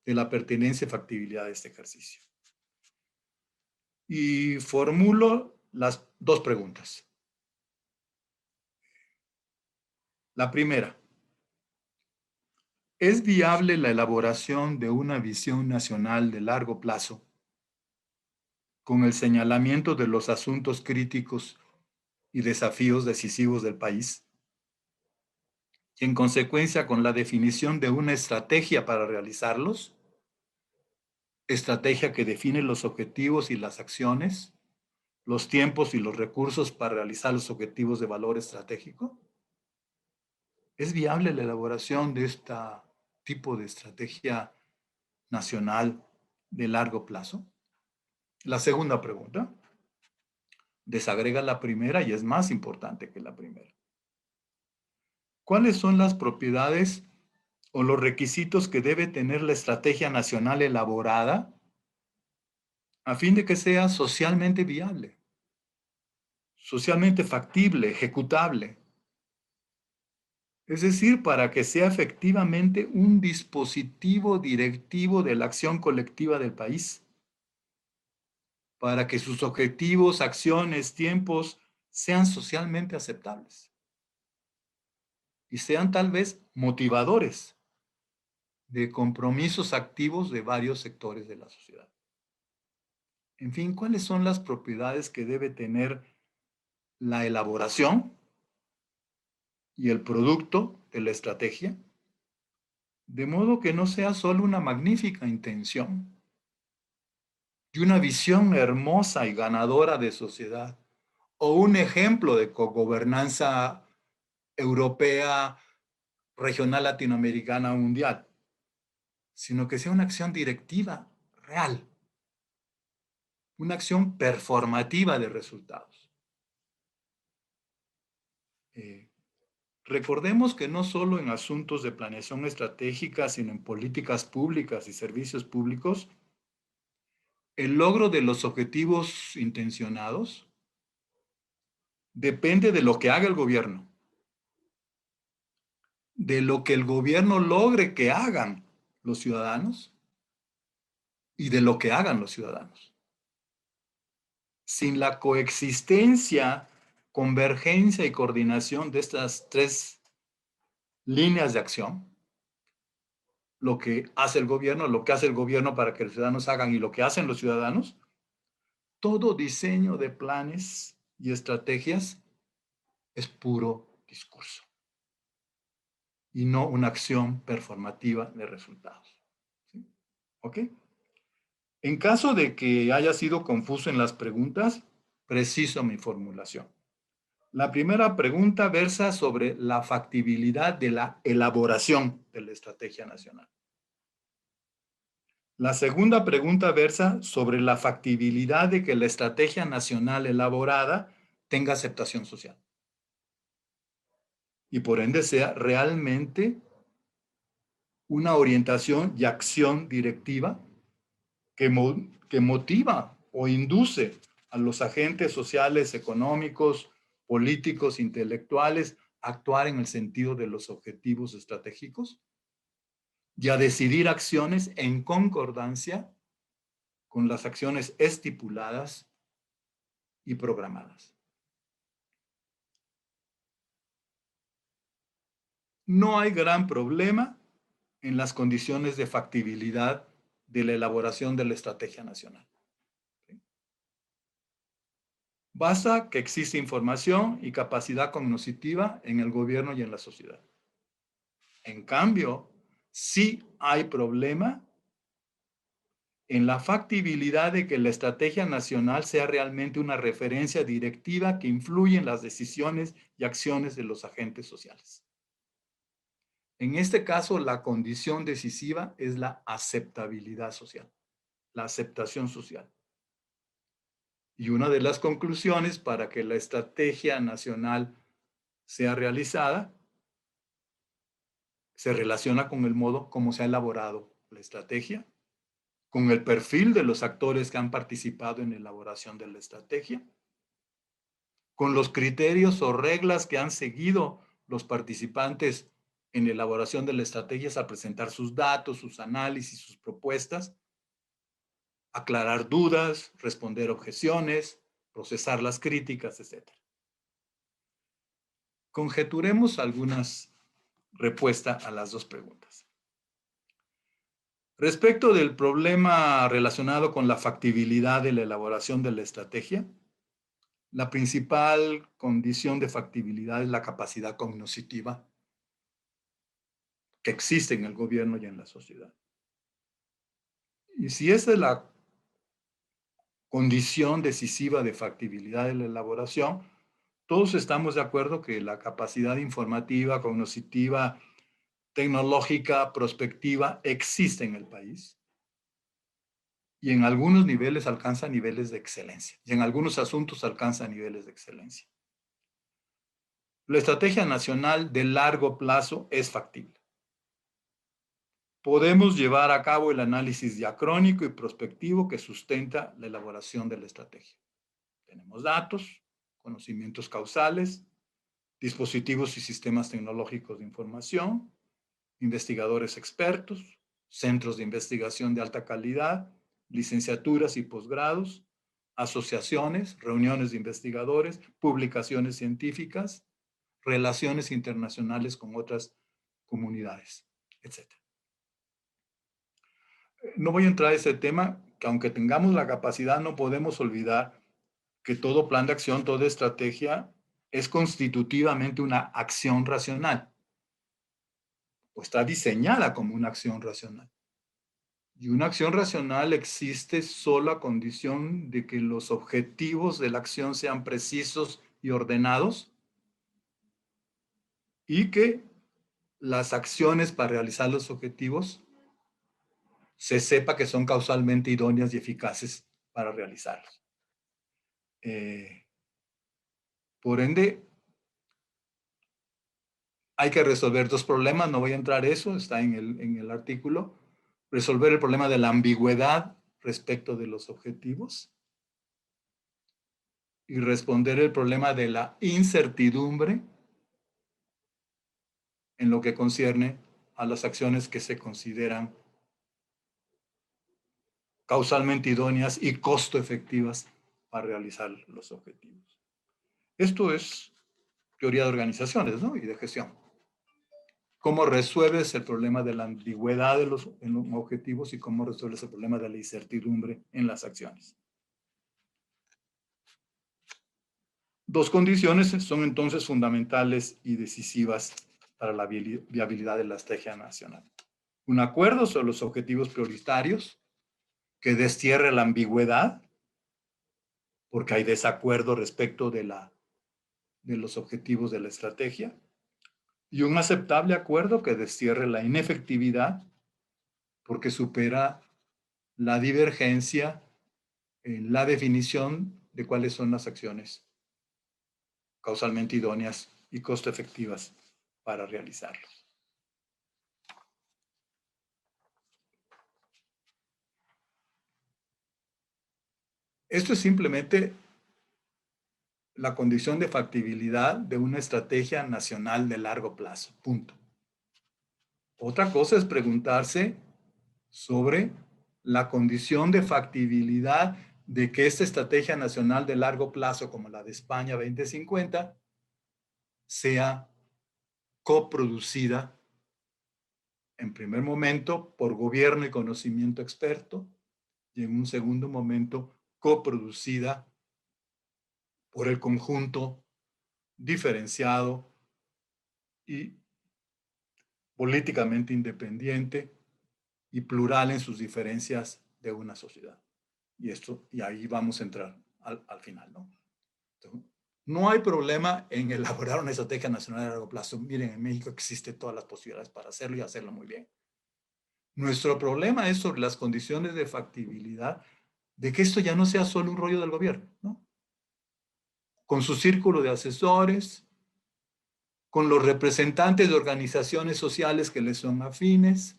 de la pertinencia y factibilidad de este ejercicio. Y formulo las dos preguntas. La primera, ¿es viable la elaboración de una visión nacional de largo plazo con el señalamiento de los asuntos críticos y desafíos decisivos del país? Y en consecuencia con la definición de una estrategia para realizarlos, estrategia que define los objetivos y las acciones, los tiempos y los recursos para realizar los objetivos de valor estratégico. ¿Es viable la elaboración de este tipo de estrategia nacional de largo plazo? La segunda pregunta desagrega la primera y es más importante que la primera. ¿Cuáles son las propiedades o los requisitos que debe tener la estrategia nacional elaborada a fin de que sea socialmente viable, socialmente factible, ejecutable? Es decir, para que sea efectivamente un dispositivo directivo de la acción colectiva del país, para que sus objetivos, acciones, tiempos sean socialmente aceptables y sean tal vez motivadores de compromisos activos de varios sectores de la sociedad. En fin, ¿cuáles son las propiedades que debe tener la elaboración y el producto de la estrategia? De modo que no sea solo una magnífica intención y una visión hermosa y ganadora de sociedad, o un ejemplo de cogobernanza europea, regional, latinoamericana, mundial, sino que sea una acción directiva real, una acción performativa de resultados. Recordemos que no solo en asuntos de planeación estratégica, sino en políticas públicas y servicios públicos, el logro de los objetivos intencionados depende de lo que haga el gobierno, de lo que el gobierno logre que hagan los ciudadanos y de lo que hagan los ciudadanos. Sin la coexistencia, convergencia y coordinación de estas tres líneas de acción, lo que hace el gobierno, lo que hace el gobierno para que los ciudadanos hagan y lo que hacen los ciudadanos, todo diseño de planes y estrategias es puro discurso. y no una acción performativa de resultados. ¿Sí? ¿Ok? En caso de que haya sido confuso en las preguntas, preciso mi formulación. La primera pregunta versa sobre la factibilidad de la elaboración de la estrategia nacional. La segunda pregunta versa sobre la factibilidad de que la estrategia nacional elaborada tenga aceptación social. Y por ende sea realmente una orientación y acción directiva que motiva o induce a los agentes sociales, económicos, políticos, intelectuales a actuar en el sentido de los objetivos estratégicos y a decidir acciones en concordancia con las acciones estipuladas y programadas. No hay gran problema en las condiciones de factibilidad de la elaboración de la estrategia nacional. Basta que exista información y capacidad cognitiva en el gobierno y en la sociedad. En cambio, sí hay problema en la factibilidad de que la estrategia nacional sea realmente una referencia directiva que influye en las decisiones y acciones de los agentes sociales. En este caso, la condición decisiva es la aceptabilidad social, la aceptación social. Y una de las conclusiones para que la estrategia nacional sea realizada se relaciona con el modo como se ha elaborado la estrategia, con el perfil de los actores que han participado en la elaboración de la estrategia, con los criterios o reglas que han seguido los participantes en la elaboración de la estrategia al presentar sus datos, sus análisis, sus propuestas, aclarar dudas, responder objeciones, procesar las críticas, etc. Conjeturemos algunas respuestas a las dos preguntas. Respecto del problema relacionado con la factibilidad de la elaboración de la estrategia, la principal condición de factibilidad es la capacidad cognitiva que existe en el gobierno y en la sociedad. Y si esa es la condición decisiva de factibilidad de la elaboración, todos estamos de acuerdo que la capacidad informativa, cognitiva, tecnológica, prospectiva existe en el país y en algunos niveles alcanza niveles de excelencia y en algunos asuntos alcanza niveles de excelencia. La estrategia nacional de largo plazo es factible. Podemos llevar a cabo el análisis diacrónico y prospectivo que sustenta la elaboración de la estrategia. Tenemos datos, conocimientos causales, dispositivos y sistemas tecnológicos de información, investigadores expertos, centros de investigación de alta calidad, licenciaturas y posgrados, asociaciones, reuniones de investigadores, publicaciones científicas, relaciones internacionales con otras comunidades, etc. No voy a entrar a ese tema, que aunque tengamos la capacidad, no podemos olvidar que todo plan de acción, toda estrategia es constitutivamente una acción racional, o está diseñada como una acción racional. Y una acción racional existe solo a condición de que los objetivos de la acción sean precisos y ordenados y que las acciones para realizar los objetivos se sepa que son causalmente idóneas y eficaces para realizarlos. Por ende, hay que resolver dos problemas, no voy a entrar a eso, está en el artículo. Resolver el problema de la ambigüedad respecto de los objetivos y responder el problema de la incertidumbre en lo que concierne a las acciones que se consideran causalmente idóneas y costo efectivas para realizar los objetivos. Esto es teoría de organizaciones, ¿no? Y de gestión. ¿Cómo resuelves el problema de la ambigüedad de los objetivos y cómo resuelves el problema de la incertidumbre en las acciones? Dos condiciones son entonces fundamentales y decisivas para la viabilidad de la estrategia nacional. Un acuerdo sobre los objetivos prioritarios que destierre la ambigüedad, porque hay desacuerdo respecto de los objetivos de la estrategia, y un aceptable acuerdo que destierre la inefectividad, porque supera la divergencia en la definición de cuáles son las acciones causalmente idóneas y costo efectivas para realizarlo. Esto es simplemente la condición de factibilidad de una estrategia nacional de largo plazo. Punto. Otra cosa es preguntarse sobre la condición de factibilidad de que esta estrategia nacional de largo plazo, como la de España 2050, sea coproducida en primer momento por gobierno y conocimiento experto, y en un segundo momento coproducida por el conjunto diferenciado y políticamente independiente y plural en sus diferencias de una sociedad. Y ahí vamos a entrar al final, ¿no? Entonces, no hay problema en elaborar una estrategia nacional a largo plazo. Miren, en México existen todas las posibilidades para hacerlo y hacerlo muy bien. Nuestro problema es sobre las condiciones de factibilidad de que esto ya no sea solo un rollo del gobierno, ¿no? Con su círculo de asesores, con los representantes de organizaciones sociales que les son afines,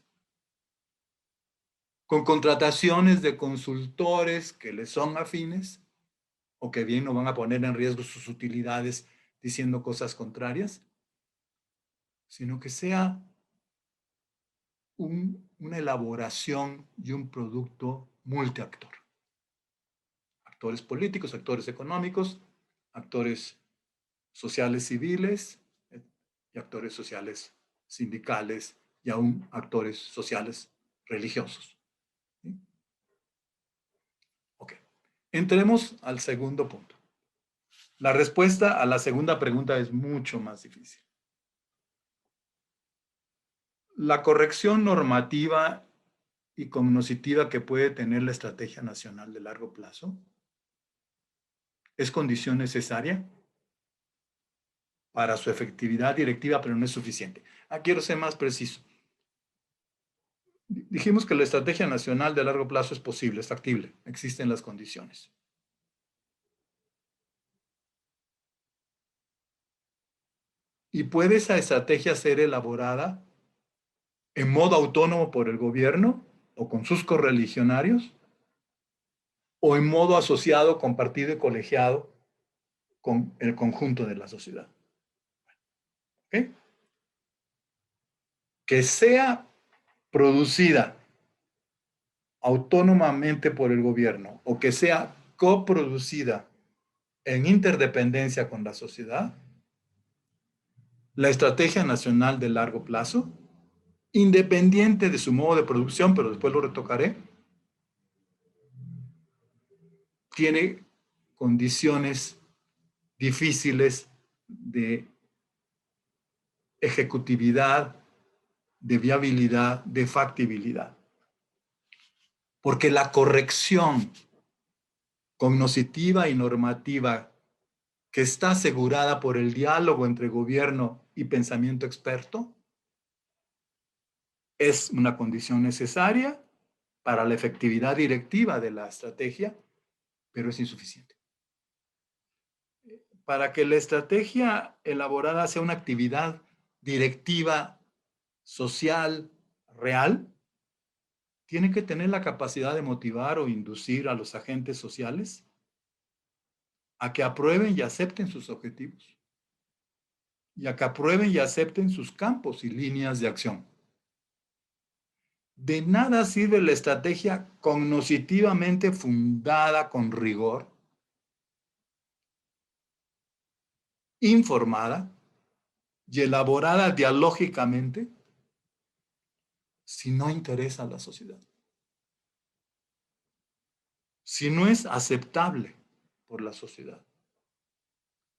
con contrataciones de consultores que les son afines, o que bien no van a poner en riesgo sus utilidades diciendo cosas contrarias, sino que sea una elaboración y un producto multiactor. Actores políticos, actores económicos, actores sociales civiles y actores sociales sindicales y aún actores sociales religiosos. ¿Sí? Ok. Entremos al segundo punto. La respuesta a la segunda pregunta es mucho más difícil. La corrección normativa y cognoscitiva que puede tener la estrategia nacional de largo plazo es condición necesaria para su efectividad directiva, pero no es suficiente. Quiero ser más preciso. Dijimos que la estrategia nacional de largo plazo es posible, es factible, existen las condiciones. ¿Y puede esa estrategia ser elaborada en modo autónomo por el gobierno o con sus correligionarios? ¿O en modo asociado, compartido y colegiado con el conjunto de la sociedad? ¿Okay? Que sea producida autónomamente por el gobierno o que sea coproducida en interdependencia con la sociedad, la estrategia nacional de largo plazo, independiente de su modo de producción, pero después lo retocaré, tiene condiciones difíciles de ejecutividad, de viabilidad, de factibilidad. Porque la corrección cognoscitiva y normativa que está asegurada por el diálogo entre gobierno y pensamiento experto es una condición necesaria para la efectividad directiva de la estrategia, pero es insuficiente. Para que la estrategia elaborada sea una actividad directiva, social, real, tiene que tener la capacidad de motivar o inducir a los agentes sociales a que aprueben y acepten sus objetivos y a que aprueben y acepten sus campos y líneas de acción. De nada sirve la estrategia cognoscitivamente fundada con rigor, informada y elaborada dialógicamente si no interesa a la sociedad, si no es aceptable por la sociedad.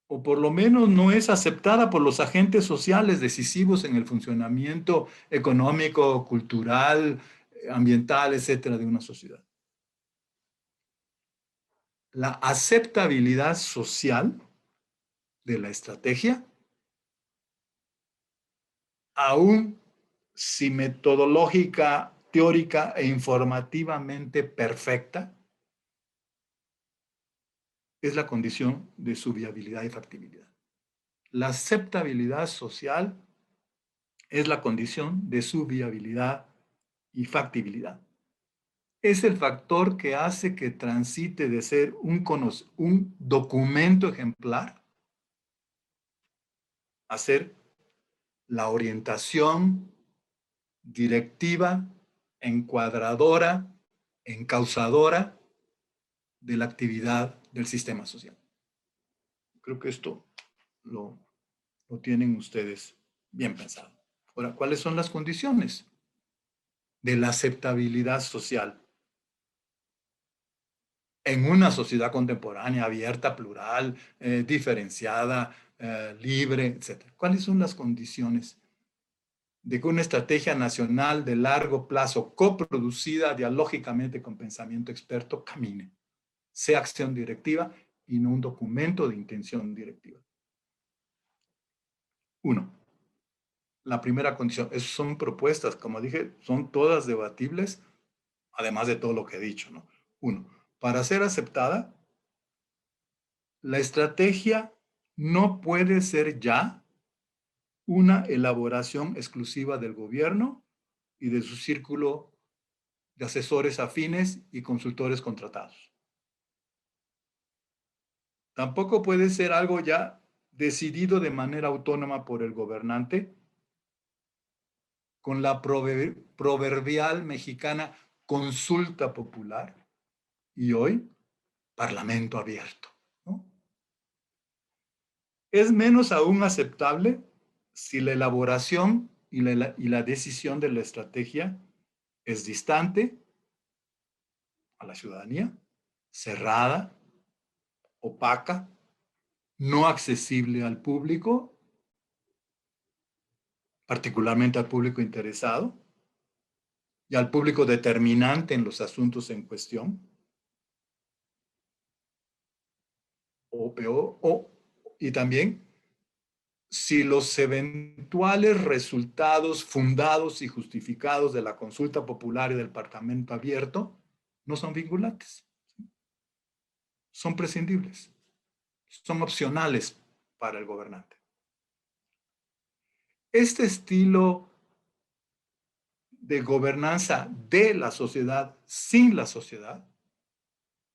o por lo menos no es aceptada por los agentes sociales decisivos en el funcionamiento económico, cultural, ambiental, etcétera, de una sociedad. La aceptabilidad social de la estrategia, aún si metodológica, teórica e informativamente perfecta, es la condición de su viabilidad y factibilidad. La aceptabilidad social es la condición de su viabilidad y factibilidad. Es el factor que hace que transite de ser un documento ejemplar a ser la orientación directiva, encuadradora, encausadora de la actividad del sistema social. Creo que esto lo tienen ustedes bien pensado. Ahora, ¿cuáles son las condiciones de la aceptabilidad social en una sociedad contemporánea, abierta, plural, diferenciada, libre, etcétera? ¿Cuáles son las condiciones de que una estrategia nacional de largo plazo, coproducida dialógicamente con pensamiento experto, camine, sea acción directiva y no un documento de intención directiva? Uno, la primera condición, son propuestas, como dije, son todas debatibles, además de todo lo que he dicho, ¿no? Uno, para ser aceptada, la estrategia no puede ser ya una elaboración exclusiva del gobierno y de su círculo de asesores afines y consultores contratados. Tampoco puede ser algo ya decidido de manera autónoma por el gobernante, con la proverbial mexicana consulta popular y hoy parlamento abierto, ¿no? Es menos aún aceptable si la elaboración y la decisión de la estrategia es distante a la ciudadanía, cerrada, opaca, no accesible al público, particularmente al público interesado y al público determinante en los asuntos en cuestión, o peor, y también si los eventuales resultados fundados y justificados de la consulta popular y del parlamento abierto no son vinculantes, son prescindibles, son opcionales para el gobernante. Este estilo de gobernanza de la sociedad sin la sociedad,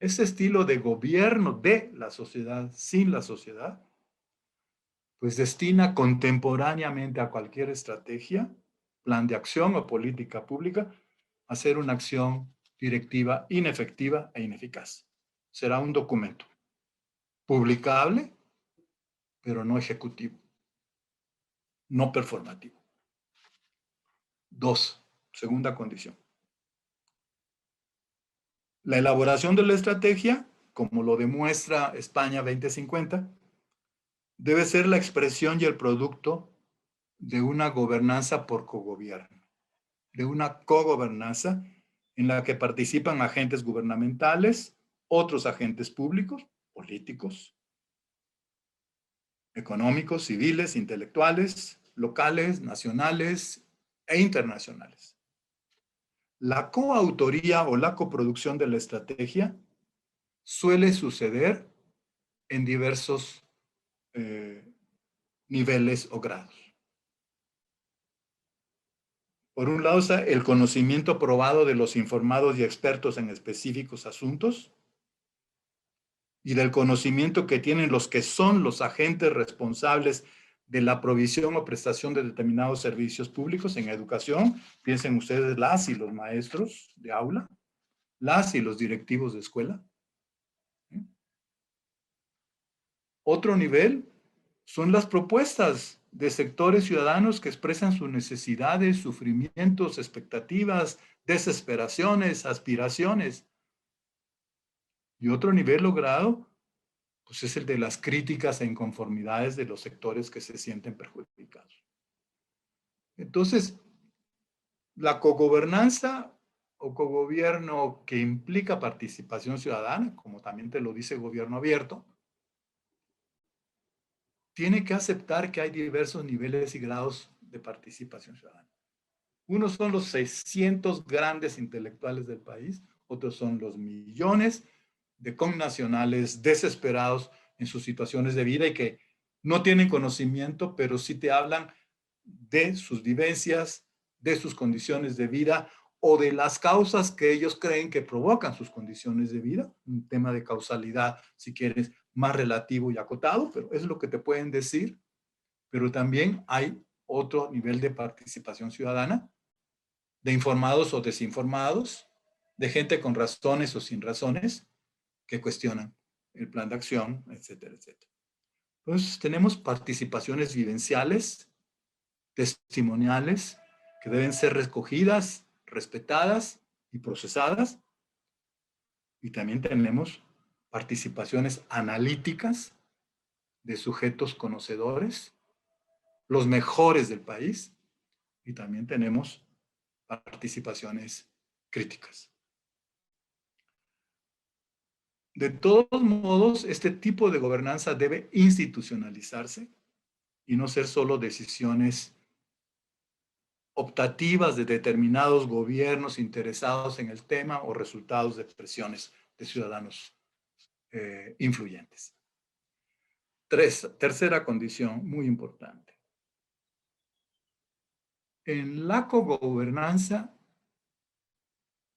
ese estilo de gobierno de la sociedad sin la sociedad, pues destina contemporáneamente a cualquier estrategia, plan de acción o política pública a ser una acción directiva inefectiva e ineficaz. Será un documento publicable, pero no ejecutivo, no performativo. Dos, segunda condición. La elaboración de la estrategia, como lo demuestra España 2050, debe ser la expresión y el producto de una gobernanza por cogobierno, de una cogobernanza en la que participan agentes gubernamentales, otros agentes públicos, políticos, económicos, civiles, intelectuales, locales, nacionales e internacionales. La coautoría o la coproducción de la estrategia suele suceder en diversos niveles o grados. Por un lado está el conocimiento probado de los informados y expertos en específicos asuntos y del conocimiento que tienen los que son los agentes responsables de la provisión o prestación de determinados servicios públicos en educación. Piensen ustedes las y los maestros de aula, las y los directivos de escuela. Otro nivel son las propuestas de sectores ciudadanos que expresan sus necesidades, sufrimientos, expectativas, desesperaciones, aspiraciones. Y otro nivel logrado pues es el de las críticas e inconformidades de los sectores que se sienten perjudicados. Entonces, la cogobernanza o cogobierno que implica participación ciudadana, como también te lo dice gobierno abierto, tiene que aceptar que hay diversos niveles y grados de participación ciudadana. Unos son los 600 grandes intelectuales del país, otros son los millones de connacionales desesperados en sus situaciones de vida y que no tienen conocimiento, pero sí te hablan de sus vivencias, de sus condiciones de vida o de las causas que ellos creen que provocan sus condiciones de vida. Un tema de causalidad, si quieres, más relativo y acotado, pero es lo que te pueden decir. Pero también hay otro nivel de participación ciudadana, de informados o desinformados, de gente con razones o sin razones, que cuestionan el plan de acción, etcétera, etcétera. Entonces, tenemos participaciones vivenciales, testimoniales, que deben ser recogidas, respetadas y procesadas. Y también tenemos participaciones analíticas de sujetos conocedores, los mejores del país, y también tenemos participaciones críticas. De todos modos, este tipo de gobernanza debe institucionalizarse y no ser solo decisiones optativas de determinados gobiernos interesados en el tema o resultados de presiones de ciudadanos influyentes. Tercera condición muy importante. En la cogobernanza,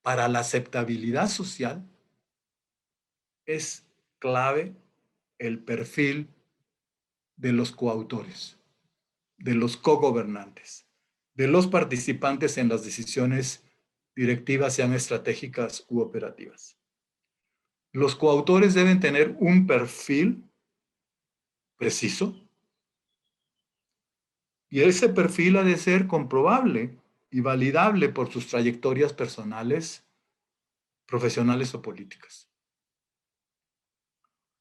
para la aceptabilidad social, es clave el perfil de los coautores, de los cogobernantes, de los participantes en las decisiones directivas, sean estratégicas u operativas. Los coautores deben tener un perfil preciso y ese perfil ha de ser comprobable y validable por sus trayectorias personales, profesionales o políticas.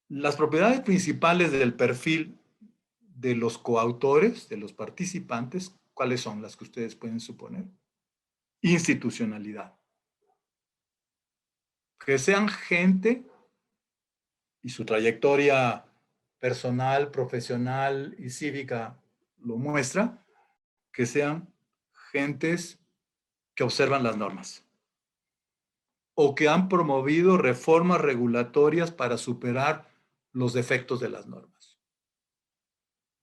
Las propiedades principales del perfil de los coautores, de los participantes, ¿cuáles son las que ustedes pueden suponer? Institucionalidad. Que sean gente y su trayectoria personal, profesional y cívica lo muestra, que sean gentes que observan las normas o que han promovido reformas regulatorias para superar los defectos de las normas.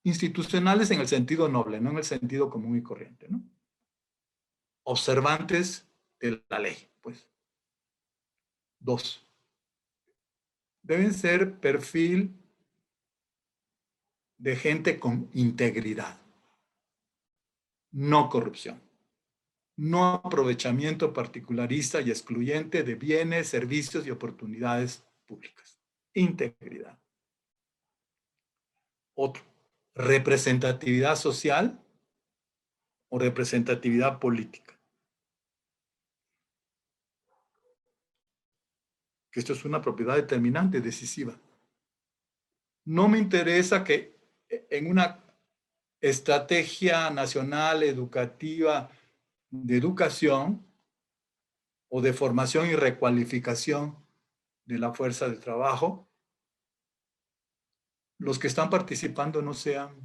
Institucionales en el sentido noble, no en el sentido común y corriente, ¿no? Observantes de la ley, pues. 2. Deben ser perfil de gente con integridad, no corrupción, no aprovechamiento particularista y excluyente de bienes, servicios y oportunidades públicas. Integridad. Otro, representatividad social o representatividad política. Que esto es una propiedad determinante, decisiva. No me interesa que en una estrategia nacional educativa de educación o de formación y recualificación de la fuerza de trabajo, los que están participando no sean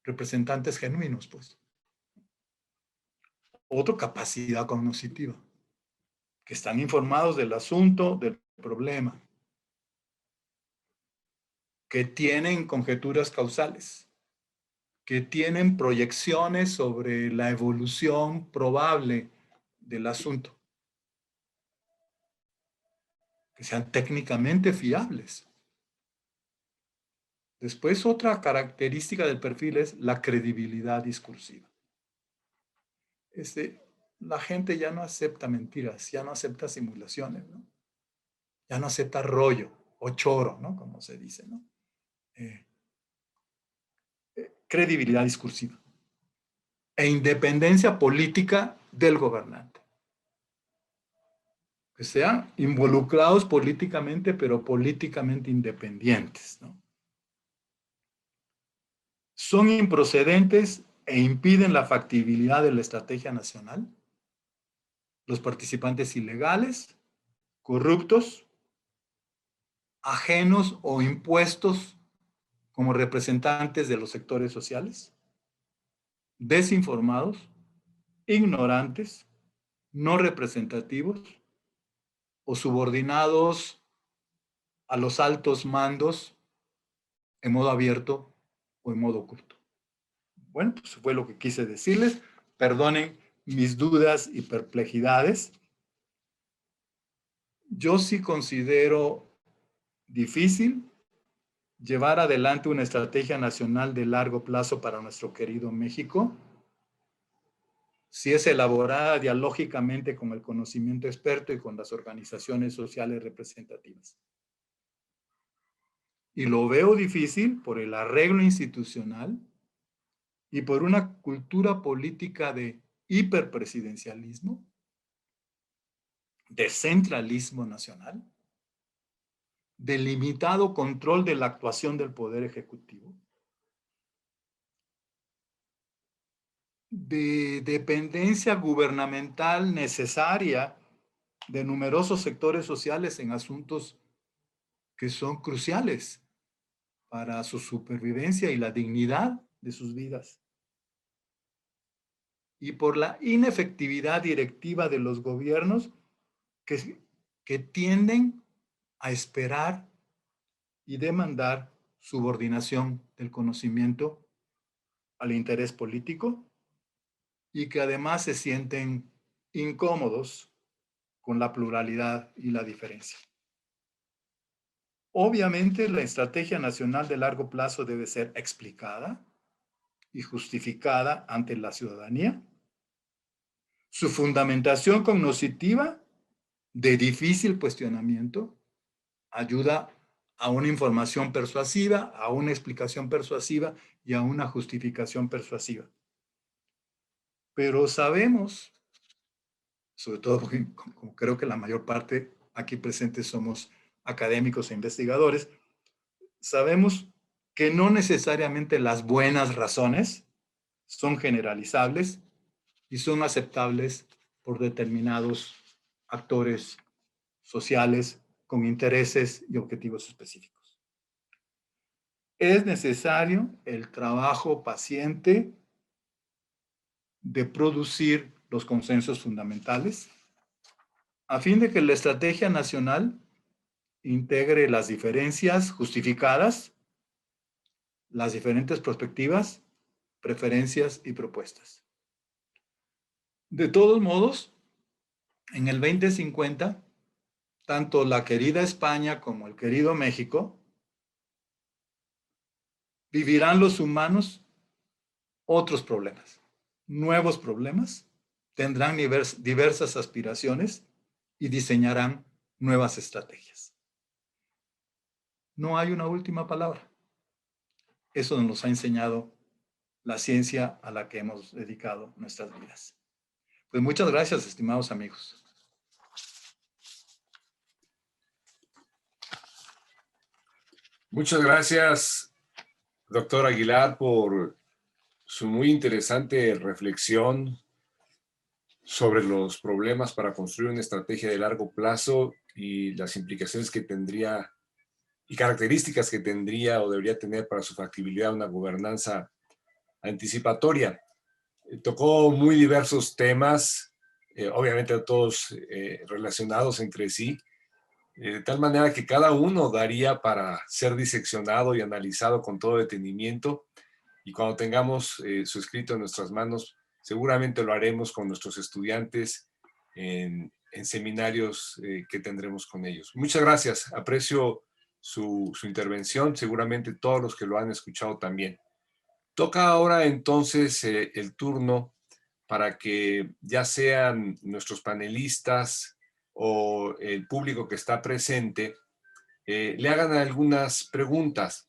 representantes genuinos, pues. Otra capacidad cognitiva, que están informados del asunto, del problema, que tienen conjeturas causales, que tienen proyecciones sobre la evolución probable del asunto, que sean técnicamente fiables. Después, otra característica del perfil es la credibilidad discursiva. La gente ya no acepta mentiras, ya no acepta simulaciones, ¿no? Ya no acepta rollo o choro, ¿no? Como se dice, ¿no? Credibilidad discursiva e independencia política del gobernante. que sean involucrados políticamente, pero políticamente independientes, ¿no? Son improcedentes e impiden la factibilidad de la estrategia nacional los participantes ilegales, corruptos, ajenos o impuestos como representantes de los sectores sociales, desinformados, ignorantes, no representativos o subordinados a los altos mandos en modo abierto o en modo oculto. Bueno, pues fue lo que quise decirles. Perdonen mis dudas y perplejidades. Yo sí considero difícil llevar adelante una estrategia nacional de largo plazo para nuestro querido México, si es elaborada dialógicamente con el conocimiento experto y con las organizaciones sociales representativas. Y lo veo difícil por el arreglo institucional y por una cultura política de hiperpresidencialismo, de centralismo nacional, de limitado control de la actuación del Poder Ejecutivo, de dependencia gubernamental necesaria de numerosos sectores sociales en asuntos que son cruciales para su supervivencia y la dignidad de sus vidas. Y por la inefectividad directiva de los gobiernos que tienden a esperar y demandar subordinación del conocimiento al interés político y que además se sienten incómodos con la pluralidad y la diferencia. Obviamente, la estrategia nacional de largo plazo debe ser explicada y justificada ante la ciudadanía. Su fundamentación cognoscitiva de difícil cuestionamiento ayuda a una información persuasiva, a una explicación persuasiva y a una justificación persuasiva. Pero sabemos, sobre todo porque como creo que la mayor parte aquí presentes somos académicos e investigadores, sabemos que no necesariamente las buenas razones son generalizables y son aceptables por determinados actores sociales con intereses y objetivos específicos. Es necesario el trabajo paciente de producir los consensos fundamentales a fin de que la estrategia nacional integre las diferencias justificadas, las diferentes perspectivas, preferencias y propuestas. De todos modos, en el 2050, tanto la querida España como el querido México vivirán los humanos otros problemas, nuevos problemas, tendrán diversas aspiraciones y diseñarán nuevas estrategias. No hay una última palabra. Eso nos ha enseñado la ciencia a la que hemos dedicado nuestras vidas. Pues muchas gracias, estimados amigos. Muchas gracias, doctor Aguilar, por su muy interesante reflexión sobre los problemas para construir una estrategia de largo plazo y las implicaciones que tendría y características que tendría o debería tener para su factibilidad una gobernanza anticipatoria. Tocó muy diversos temas, obviamente todos relacionados entre sí, de tal manera que cada uno daría para ser diseccionado y analizado con todo detenimiento, y cuando tengamos su escrito en nuestras manos, seguramente lo haremos con nuestros estudiantes en seminarios que tendremos con ellos. Muchas gracias, aprecio su intervención, seguramente todos los que lo han escuchado también. Toca ahora entonces el turno para que ya sean nuestros panelistas o el público que está presente, le hagan algunas preguntas.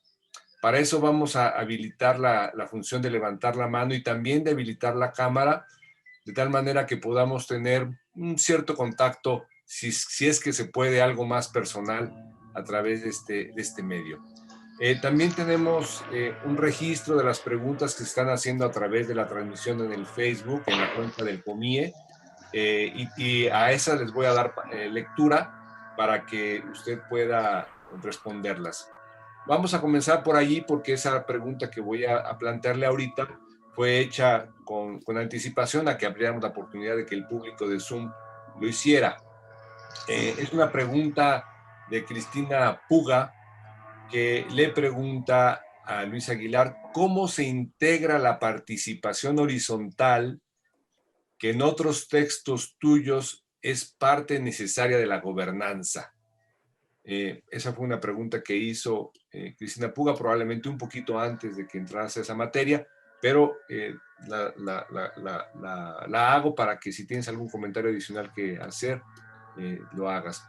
Para eso vamos a habilitar la función de levantar la mano y también de habilitar la cámara, de tal manera que podamos tener un cierto contacto si es que se puede, algo más personal a través de este medio. También tenemos un registro de las preguntas que se están haciendo a través de la transmisión en el Facebook, en la cuenta del COMIE, y a esas les voy a dar lectura para que usted pueda responderlas. Vamos a comenzar por allí porque esa pregunta que voy a plantearle ahorita fue hecha con anticipación a que abriéramos la oportunidad de que el público de Zoom lo hiciera. Es una pregunta de Cristina Puga, que le pregunta a Luis Aguilar cómo se integra la participación horizontal que en otros textos tuyos es parte necesaria de la gobernanza. Esa fue una pregunta que hizo Cristina Puga, probablemente un poquito antes de que entrase a esa materia, pero la hago para que si tienes algún comentario adicional que hacer, lo hagas.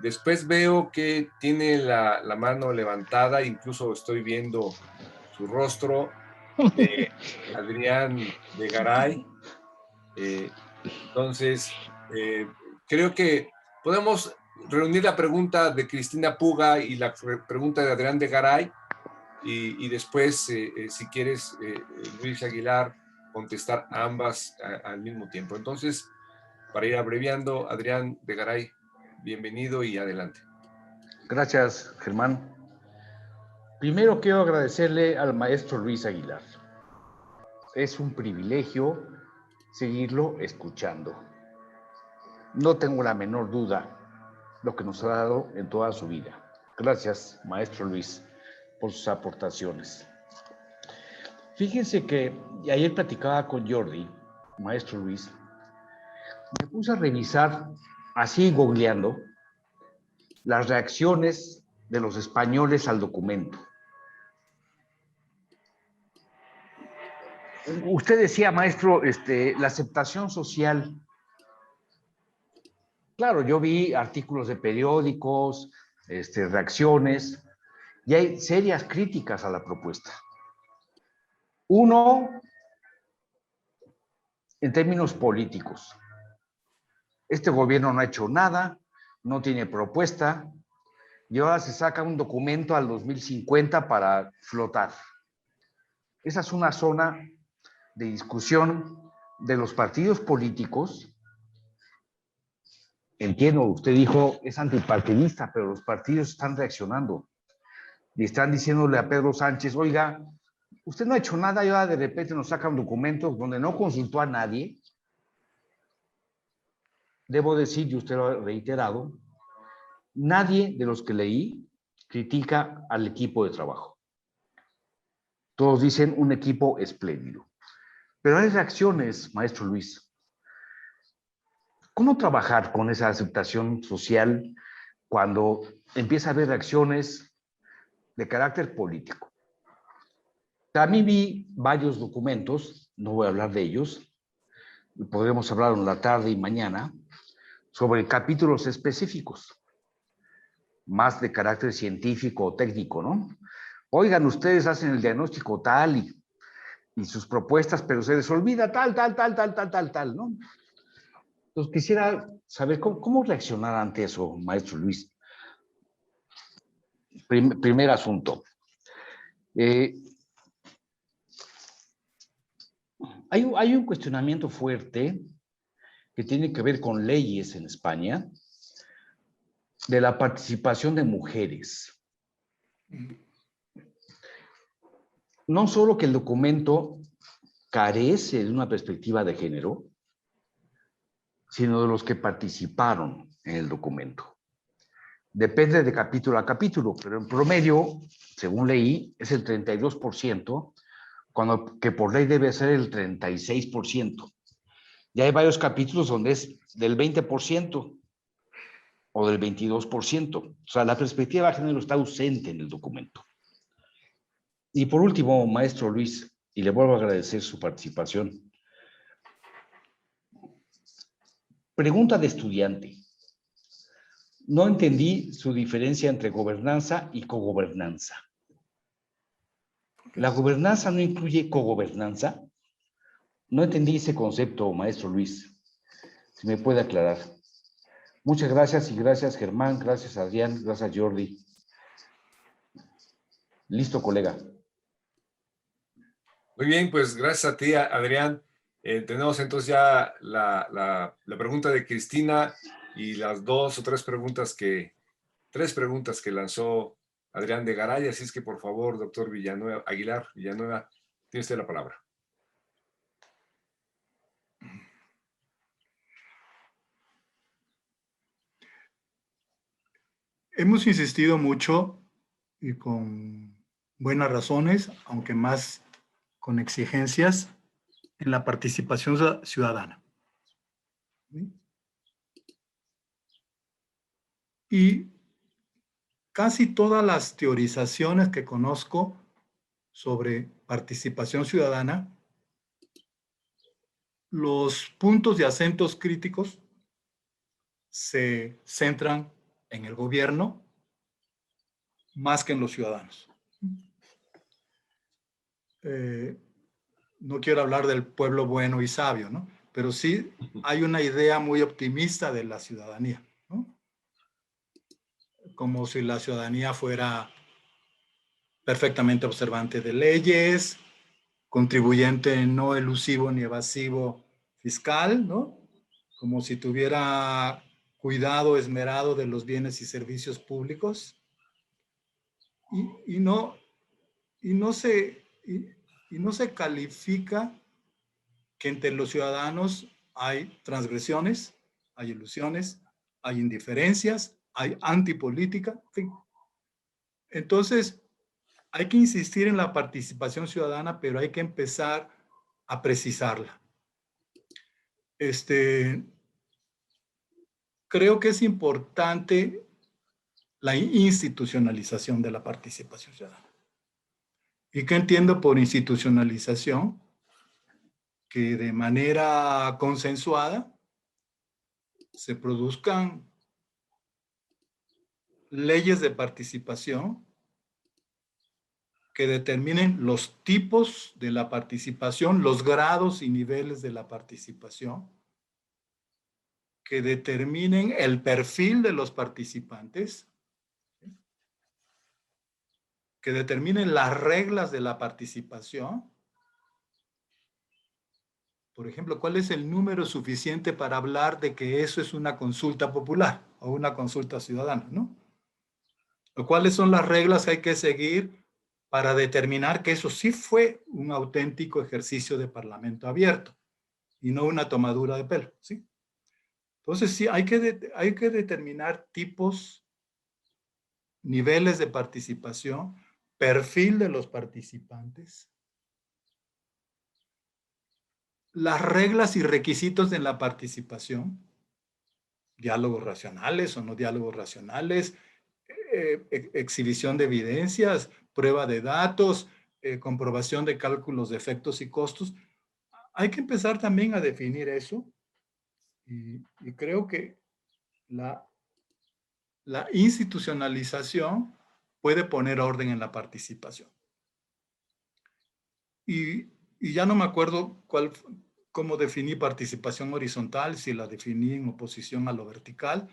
Después veo que tiene la mano levantada, incluso estoy viendo su rostro, de Adrián de Garay. Entonces, creo que podemos reunir la pregunta de Cristina Puga y la pregunta de Adrián de Garay, y después, si quieres, Luis Aguilar, contestar ambas al mismo tiempo. Entonces, para ir abreviando, Adrián de Garay, bienvenido y adelante. Gracias, Germán. Primero quiero agradecerle al maestro Luis Aguilar. Es un privilegio seguirlo escuchando. No tengo la menor duda lo que nos ha dado en toda su vida. Gracias, maestro Luis, por sus aportaciones. Fíjense que ayer platicaba con Jordi, maestro Luis, me puse a revisar, así googleando, las reacciones de los españoles al documento. Usted decía, maestro, la aceptación social. Claro, yo vi artículos de periódicos, reacciones, y hay serias críticas a la propuesta. Uno, en términos políticos. Este gobierno no ha hecho nada, no tiene propuesta, y ahora se saca un documento al 2050 para flotar. Esa es una zona de discusión de los partidos políticos. Entiendo, usted dijo, es antipartidista, pero los partidos están reaccionando y están diciéndole a Pedro Sánchez, oiga, usted no ha hecho nada y ahora de repente nos saca un documento donde no consultó a nadie. Debo decir, y usted lo ha reiterado, nadie de los que leí critica al equipo de trabajo. Todos dicen un equipo espléndido. Pero hay reacciones, maestro Luis. ¿Cómo trabajar con esa aceptación social cuando empieza a haber reacciones de carácter político? También vi varios documentos, no voy a hablar de ellos, podremos hablar en la tarde y mañana, sobre capítulos específicos, más de carácter científico o técnico, ¿no? Oigan, ustedes hacen el diagnóstico tal y sus propuestas, pero se les olvida tal, ¿no? Entonces quisiera saber cómo reaccionar ante eso, maestro Luis. Primer asunto. Hay un cuestionamiento fuerte que tiene que ver con leyes en España de la participación de mujeres. No solo que el documento carece de una perspectiva de género, sino de los que participaron en el documento. Depende de capítulo a capítulo, pero en promedio, según leí, es el 32%, cuando que por ley debe ser el 36%. Ya hay varios capítulos donde es del 20% o del 22%. O sea, la perspectiva de género está ausente en el documento. Y por último, maestro Luis, y le vuelvo a agradecer su participación. Pregunta de estudiante. No entendí su diferencia entre gobernanza y cogobernanza. ¿La gobernanza no incluye cogobernanza? No entendí ese concepto, maestro Luis. Si me puede aclarar. Muchas gracias y gracias Germán, gracias Adrián, gracias Jordi. Listo, colega. Muy bien, pues gracias a ti, Adrián. Tenemos entonces ya la pregunta de Cristina y las tres preguntas que lanzó Adrián de Garay. Así es que, por favor, doctor Aguilar Villanueva, tiene usted la palabra. Hemos insistido mucho y con buenas razones, aunque más con exigencias, en la participación ciudadana. ¿Sí? Y casi todas las teorizaciones que conozco sobre participación ciudadana, los puntos y acentos críticos se centran en el gobierno más que en los ciudadanos. No quiero hablar del pueblo bueno y sabio, ¿no? Pero sí hay una idea muy optimista de la ciudadanía, ¿no? Como si la ciudadanía fuera perfectamente observante de leyes, contribuyente no elusivo ni evasivo fiscal, ¿no? Como si tuviera cuidado esmerado de los bienes y servicios públicos. Y no, y no se, y no se califica que entre los ciudadanos hay transgresiones, hay ilusiones, hay indiferencias, hay antipolítica, en fin. Entonces, hay que insistir en la participación ciudadana, pero hay que empezar a precisarla. Creo que es importante la institucionalización de la participación ciudadana. ¿Y qué entiendo por institucionalización? Que de manera consensuada se produzcan leyes de participación que determinen los tipos de la participación, los grados y niveles de la participación, que determinen el perfil de los participantes, que determinen las reglas de la participación. Por ejemplo, ¿cuál es el número suficiente para hablar de que eso es una consulta popular o una consulta ciudadana, ¿no? ¿O cuáles son las reglas que hay que seguir para determinar que eso sí fue un auténtico ejercicio de parlamento abierto y no una tomadura de pelo, ¿sí? Entonces, sí, hay que determinar tipos, niveles de participación, perfil de los participantes, las reglas y requisitos de la participación, diálogos racionales o no diálogos racionales, exhibición de evidencias, prueba de datos, comprobación de cálculos de efectos y costos. Hay que empezar también a definir eso y creo que la institucionalización puede poner orden en la participación. Y ya no me acuerdo cómo definí participación horizontal, si la definí en oposición a lo vertical.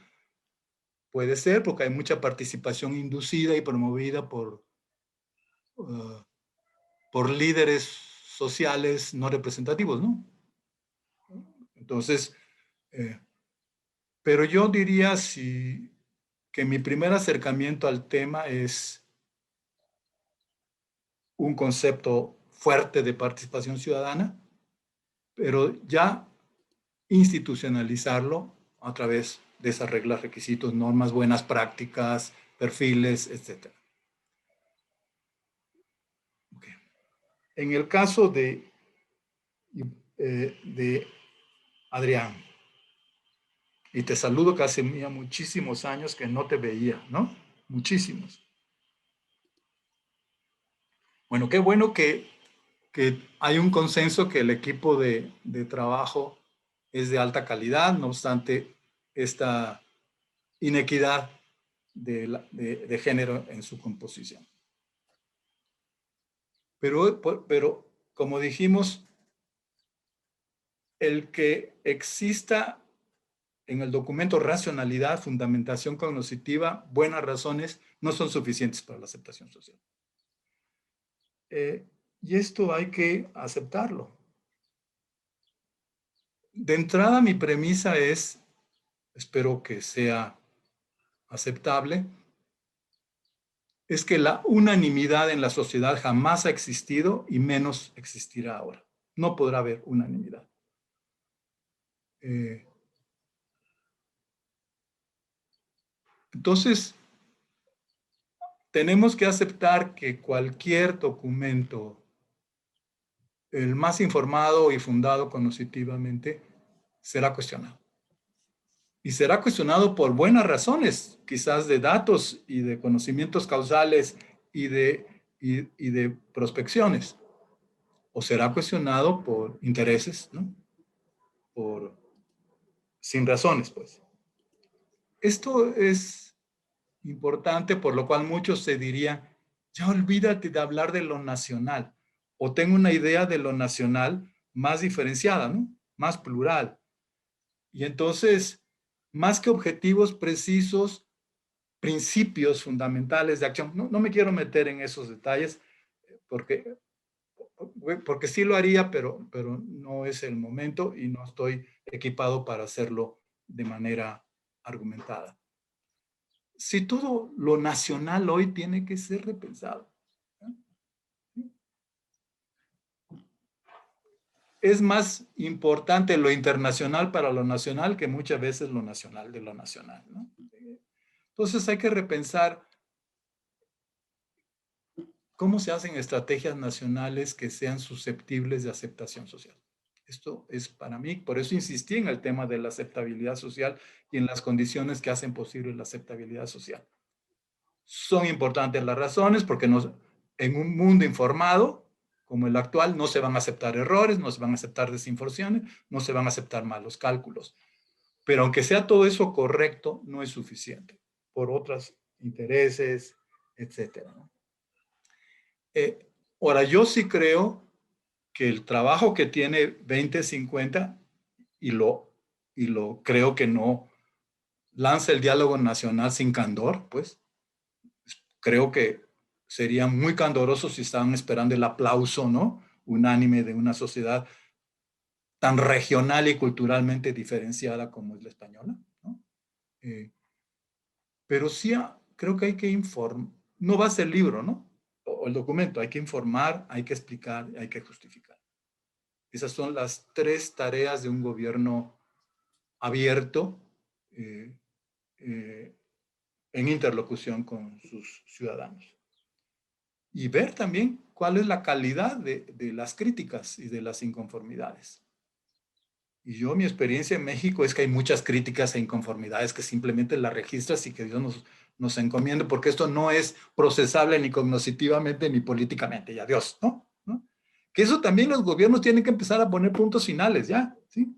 Puede ser, porque hay mucha participación inducida y promovida por líderes sociales no representativos, ¿no? Entonces, pero yo diría que mi primer acercamiento al tema es un concepto fuerte de participación ciudadana, pero ya institucionalizarlo a través de esas reglas, requisitos, normas, buenas prácticas, perfiles, etc. Okay. En el caso de Adrián, y te saludo que hace muchísimos años que no te veía, ¿no? Muchísimos. Bueno, qué bueno que hay un consenso que el equipo de trabajo es de alta calidad, no obstante esta inequidad de género en su composición. Pero como dijimos, el que exista en el documento racionalidad, fundamentación cognitiva, buenas razones, no son suficientes para la aceptación social. Y esto hay que aceptarlo. De entrada, mi premisa es, espero que sea aceptable, es que la unanimidad en la sociedad jamás ha existido y menos existirá ahora. No podrá haber unanimidad. Entonces, tenemos que aceptar que cualquier documento, el más informado y fundado cognitivamente, será cuestionado. Y será cuestionado por buenas razones, quizás de datos y de conocimientos causales y de prospecciones. O será cuestionado por intereses, ¿no? Sin razones, pues. Esto es importante, por lo cual muchos se dirían, ya olvídate de hablar de lo nacional, o tengo una idea de lo nacional más diferenciada, ¿no? Más plural. Y entonces, más que objetivos precisos, principios fundamentales de acción. No me quiero meter en esos detalles porque sí lo haría, pero no es el momento y no estoy equipado para hacerlo de manera argumentada. Si todo lo nacional hoy tiene que ser repensado. Es más importante lo internacional para lo nacional que muchas veces lo nacional de lo nacional, ¿no? Entonces hay que repensar cómo se hacen estrategias nacionales que sean susceptibles de aceptación social. Esto es para mí, por eso insistí en el tema de la aceptabilidad social y en las condiciones que hacen posible la aceptabilidad social. Son importantes las razones porque en un mundo informado como el actual no se van a aceptar errores, no se van a aceptar desinformaciones, no se van a aceptar malos cálculos. Pero aunque sea todo eso correcto, no es suficiente por otros intereses, etcétera, ¿no? Ahora, yo sí creo que el trabajo que tiene 2050, y lo creo que no lanza el diálogo nacional sin candor, pues, creo que sería muy candoroso si estaban esperando el aplauso, ¿no? Unánime de una sociedad tan regional y culturalmente diferenciada como es la española, ¿no? Pero sí creo que hay que informar, no va a ser el libro, ¿no? O el documento, hay que informar, hay que explicar, hay que justificar. Esas son las 3 tareas de un gobierno abierto en interlocución con sus ciudadanos. Y ver también cuál es la calidad de las críticas y de las inconformidades. Y mi experiencia en México es que hay muchas críticas e inconformidades que simplemente las registras y que Dios nos encomiende, porque esto no es procesable ni cognitivamente ni políticamente, y adiós, ¿no? Que eso también los gobiernos tienen que empezar a poner puntos finales, ¿ya? ¿Sí?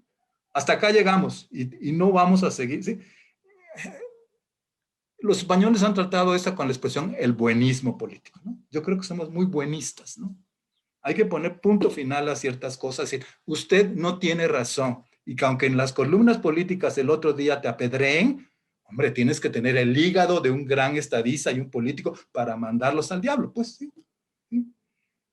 Hasta acá llegamos y no vamos a seguir, ¿sí? Los españoles han tratado esto con la expresión el buenismo político, ¿no? Yo creo que somos muy buenistas, ¿no? Hay que poner punto final a ciertas cosas. Decir, usted no tiene razón. Y que aunque en las columnas políticas el otro día te apedreen, hombre, tienes que tener el hígado de un gran estadista y un político para mandarlos al diablo. Pues sí.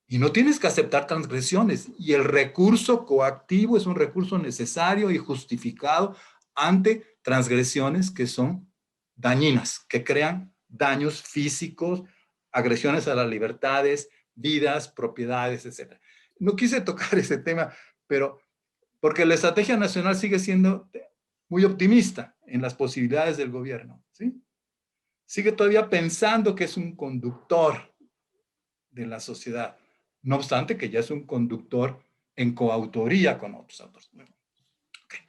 Y no tienes que aceptar transgresiones. Y el recurso coactivo es un recurso necesario y justificado ante transgresiones que son dañinas, que crean daños físicos, agresiones a las libertades, vidas, propiedades, etc. No quise tocar ese tema, pero porque la estrategia nacional sigue siendo muy optimista en las posibilidades del gobierno, ¿sí? Sigue todavía pensando que es un conductor de la sociedad, no obstante que ya es un conductor en coautoría con otros autores. Okay.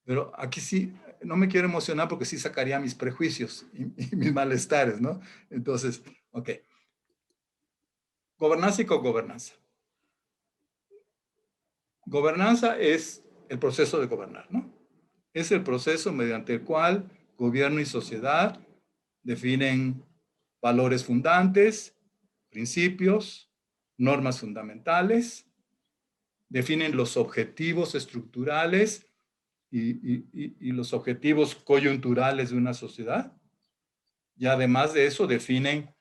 Pero aquí sí, no me quiero emocionar porque sí sacaría mis prejuicios y mis malestares, ¿no? Entonces, ok. Gobernanza y cogobernanza. Gobernanza es el proceso de gobernar, ¿no? Es el proceso mediante el cual gobierno y sociedad definen valores fundantes, principios, normas fundamentales, definen los objetivos estructurales y los objetivos coyunturales de una sociedad. Y además de eso definen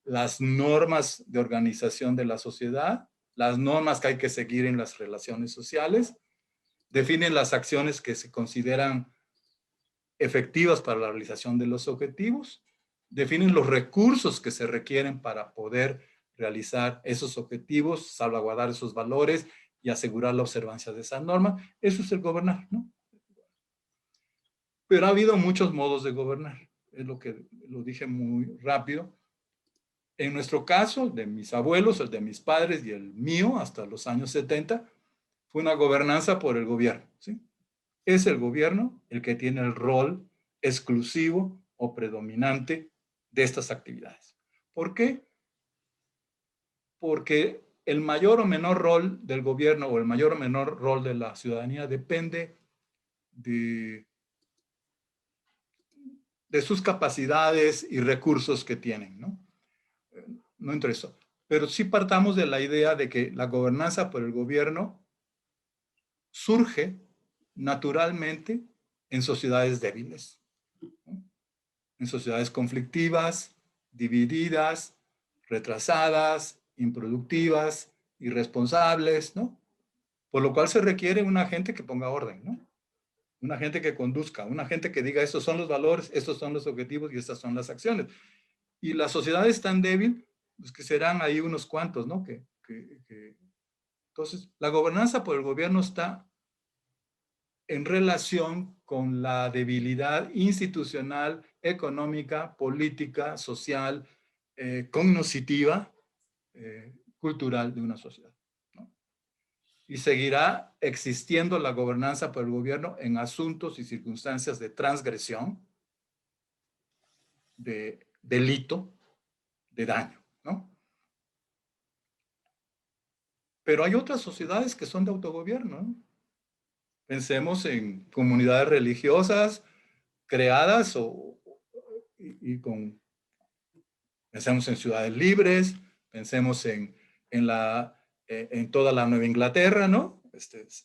las normas de organización de la sociedad, las normas que hay que seguir en las relaciones sociales, definen las acciones que se consideran efectivas para la realización de los objetivos, definen los recursos que se requieren para poder realizar esos objetivos, salvaguardar esos valores y asegurar la observancia de esa norma. Eso es el gobernar, ¿no? Pero ha habido muchos modos de gobernar. Es lo que lo dije muy rápido. En nuestro caso, de mis abuelos, el de mis padres y el mío, hasta los años 70, fue una gobernanza por el gobierno, ¿sí? Es el gobierno el que tiene el rol exclusivo o predominante de estas actividades. ¿Por qué? Porque el mayor o menor rol del gobierno o el mayor o menor rol de la ciudadanía depende de sus capacidades y recursos que tienen, ¿no? No entre eso. Pero sí partamos de la idea de que la gobernanza por el gobierno surge naturalmente en sociedades débiles, ¿no? En sociedades conflictivas, divididas, retrasadas, improductivas, irresponsables, ¿no? Por lo cual se requiere una gente que ponga orden, ¿no? Una gente que conduzca, una gente que diga estos son los valores, estos son los objetivos y estas son las acciones. Y la sociedad es tan débil, pues que serán ahí unos cuantos, ¿no? Entonces, la gobernanza por el gobierno está en relación con la debilidad institucional, económica, política, social, cognitiva, cultural de una sociedad, ¿no? Y seguirá existiendo la gobernanza por el gobierno en asuntos y circunstancias de transgresión, de delito, de daño, ¿no? Pero hay otras sociedades que son de autogobierno, ¿no? Pensemos en comunidades religiosas creadas pensemos en ciudades libres, pensemos en toda la Nueva Inglaterra, ¿no?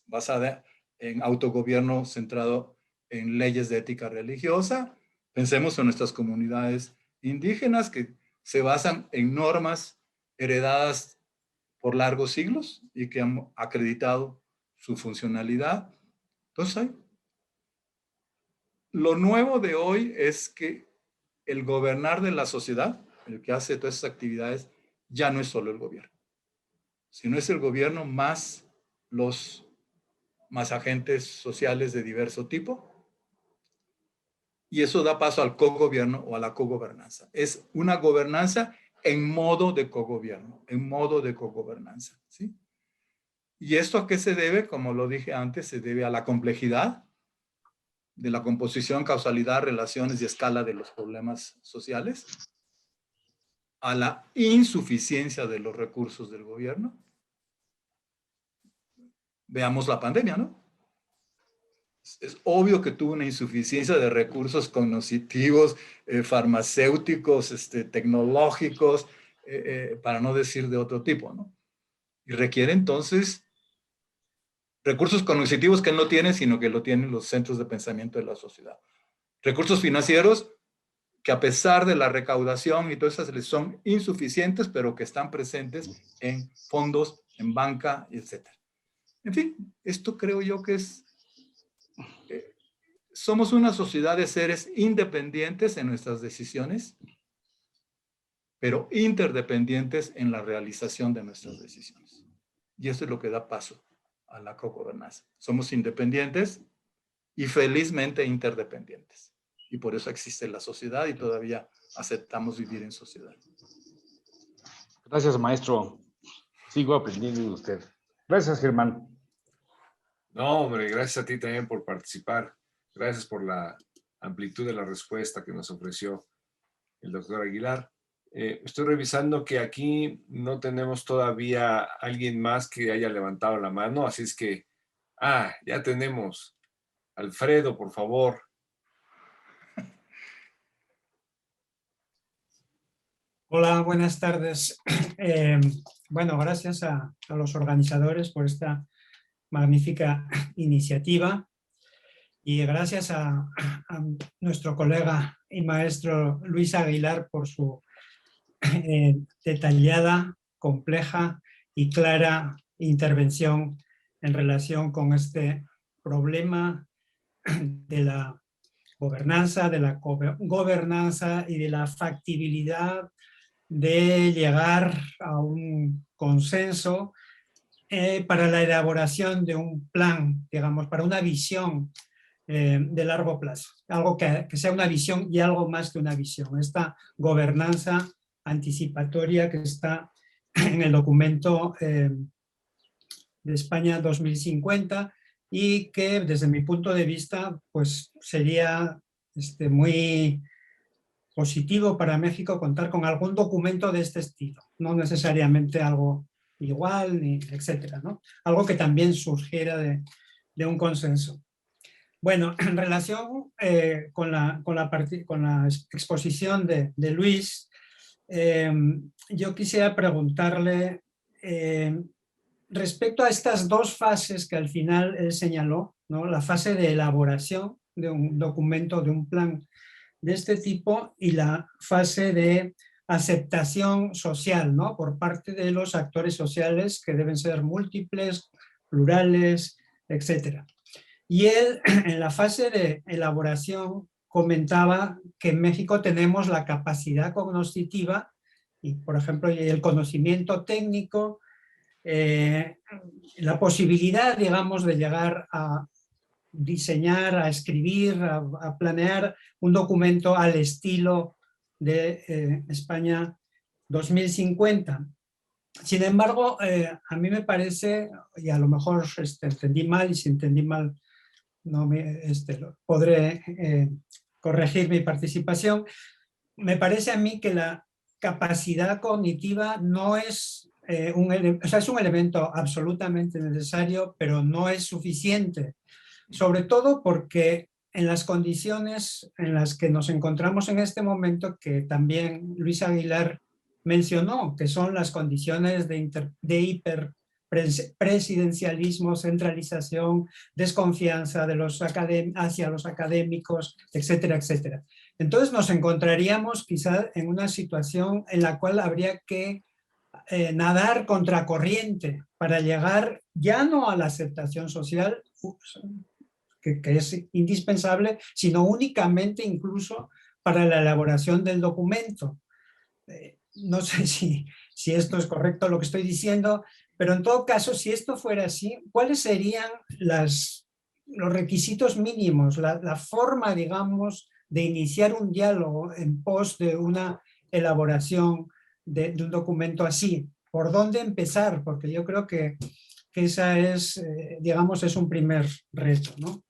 Basada en autogobierno centrado en leyes de ética religiosa. Pensemos en nuestras comunidades indígenas que se basan en normas heredadas por largos siglos y que han acreditado su funcionalidad. Entonces, lo nuevo de hoy es que el gobernar de la sociedad, el que hace todas esas actividades, ya no es solo el gobierno, sino es el gobierno más agentes sociales de diverso tipo. Y eso da paso al cogobierno o a la cogobernanza. Es una gobernanza en modo de cogobierno, en modo de cogobernanza, ¿sí? ¿Y esto a qué se debe? Como lo dije antes, se debe a la complejidad de la composición, causalidad, relaciones y escala de los problemas sociales, a la insuficiencia de los recursos del gobierno. Veamos la pandemia, ¿no? Es obvio que tuvo una insuficiencia de recursos cognitivos, farmacéuticos, tecnológicos, para no decir de otro tipo, ¿no? Y requiere entonces recursos cognitivos que él no tiene, sino que lo tienen los centros de pensamiento de la sociedad. Recursos financieros que a pesar de la recaudación y todas esas son insuficientes, pero que están presentes en fondos, en banca, etc. En fin, esto creo yo que somos una sociedad de seres independientes en nuestras decisiones, pero interdependientes en la realización de nuestras decisiones. Y eso es lo que da paso a la cogobernanza. Somos independientes y felizmente interdependientes. Y por eso existe la sociedad y todavía aceptamos vivir en sociedad. Gracias, maestro. Sigo aprendiendo de usted. Gracias, Germán. No, hombre, gracias a ti también por participar. Gracias por la amplitud de la respuesta que nos ofreció el doctor Aguilar. Estoy revisando que aquí no tenemos todavía alguien más que haya levantado la mano, así es que, ya tenemos. Alfredo, por favor. Hola, buenas tardes. Bueno, gracias a los organizadores por esta magnífica iniciativa. y gracias a nuestro colega y maestro Luis Aguilar por su detallada, compleja y clara intervención en relación con este problema de la gobernanza, y de la factibilidad de llegar a un consenso para la elaboración de un plan, digamos, para una visión de largo plazo. Algo que sea una visión y algo más que una visión. Esta gobernanza anticipatoria que está en el documento de España 2050 y que desde mi punto de vista pues sería muy positivo para México contar con algún documento de este estilo, no necesariamente algo igual, ni etcétera, ¿no? Algo que también surgiera de un consenso. Bueno, en relación con la exposición de Luis, yo quisiera preguntarle respecto a estas dos fases que al final él señaló, ¿no? La fase de elaboración de un documento, de un plan de este tipo, y la fase de aceptación social, ¿no? Por parte de los actores sociales, que deben ser múltiples, plurales, etcétera. Y él, en la fase de elaboración, comentaba que en México tenemos la capacidad cognoscitiva y, por ejemplo, el conocimiento técnico, la posibilidad, digamos, de llegar a diseñar, a escribir, a planear un documento al estilo de España 2050. Sin embargo, a mí me parece, y a lo mejor entendí mal, y si entendí mal no podré corregir mi participación, me parece a mí que la capacidad cognitiva no es es un elemento absolutamente necesario, pero no es suficiente. Sobre todo porque en las condiciones en las que nos encontramos en este momento, que también Luis Aguilar mencionó, que son las condiciones de hiperpresidencialismo, centralización, desconfianza hacia los académicos, etcétera, etcétera. Entonces nos encontraríamos quizás en una situación en la cual habría que nadar contracorriente para llegar ya no a la aceptación social, que es indispensable, sino únicamente incluso para la elaboración del documento. No sé si esto es correcto lo que estoy diciendo, pero en todo caso, si esto fuera así, ¿cuáles serían los requisitos mínimos, la forma, digamos, de iniciar un diálogo en pos de una elaboración de un documento así? ¿Por dónde empezar? Porque yo creo que esa es, digamos, es un primer reto, ¿no?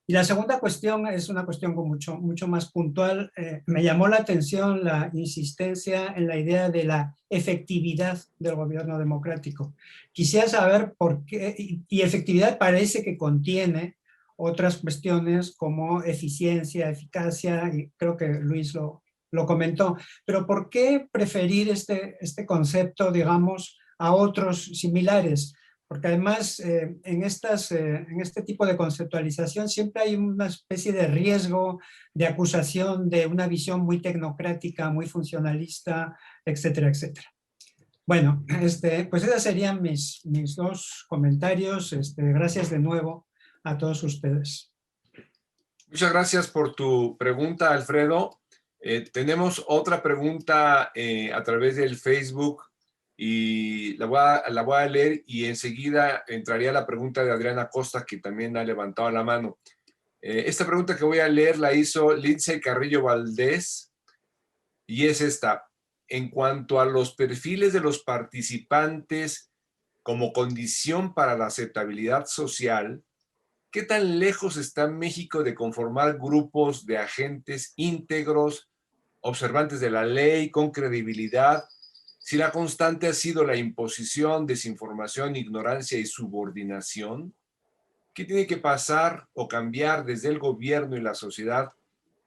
Y la segunda cuestión es una cuestión mucho más puntual. Me llamó la atención la insistencia en la idea de la efectividad del gobierno democrático. Quisiera saber por qué, y efectividad parece que contiene otras cuestiones como eficiencia, eficacia, y creo que Luis lo comentó, pero ¿por qué preferir este concepto, digamos, a otros similares? Porque además en este tipo de conceptualización siempre hay una especie de riesgo de acusación de una visión muy tecnocrática, muy funcionalista, etcétera, etcétera. Bueno, pues esos serían mis dos comentarios. Gracias de nuevo a todos ustedes. Muchas gracias por tu pregunta, Alfredo. Tenemos otra pregunta a través del Facebook y la voy a leer, y enseguida entraría la pregunta de Adriana Costa, que también ha levantado la mano. Esta pregunta que voy a leer la hizo Lindsay Carrillo Valdés, y es esta: en cuanto a los perfiles de los participantes como condición para la aceptabilidad social, ¿qué tan lejos está México de conformar grupos de agentes íntegros, observantes de la ley, con credibilidad, si la constante ha sido la imposición, desinformación, ignorancia y subordinación? ¿Qué tiene que pasar o cambiar desde el gobierno y la sociedad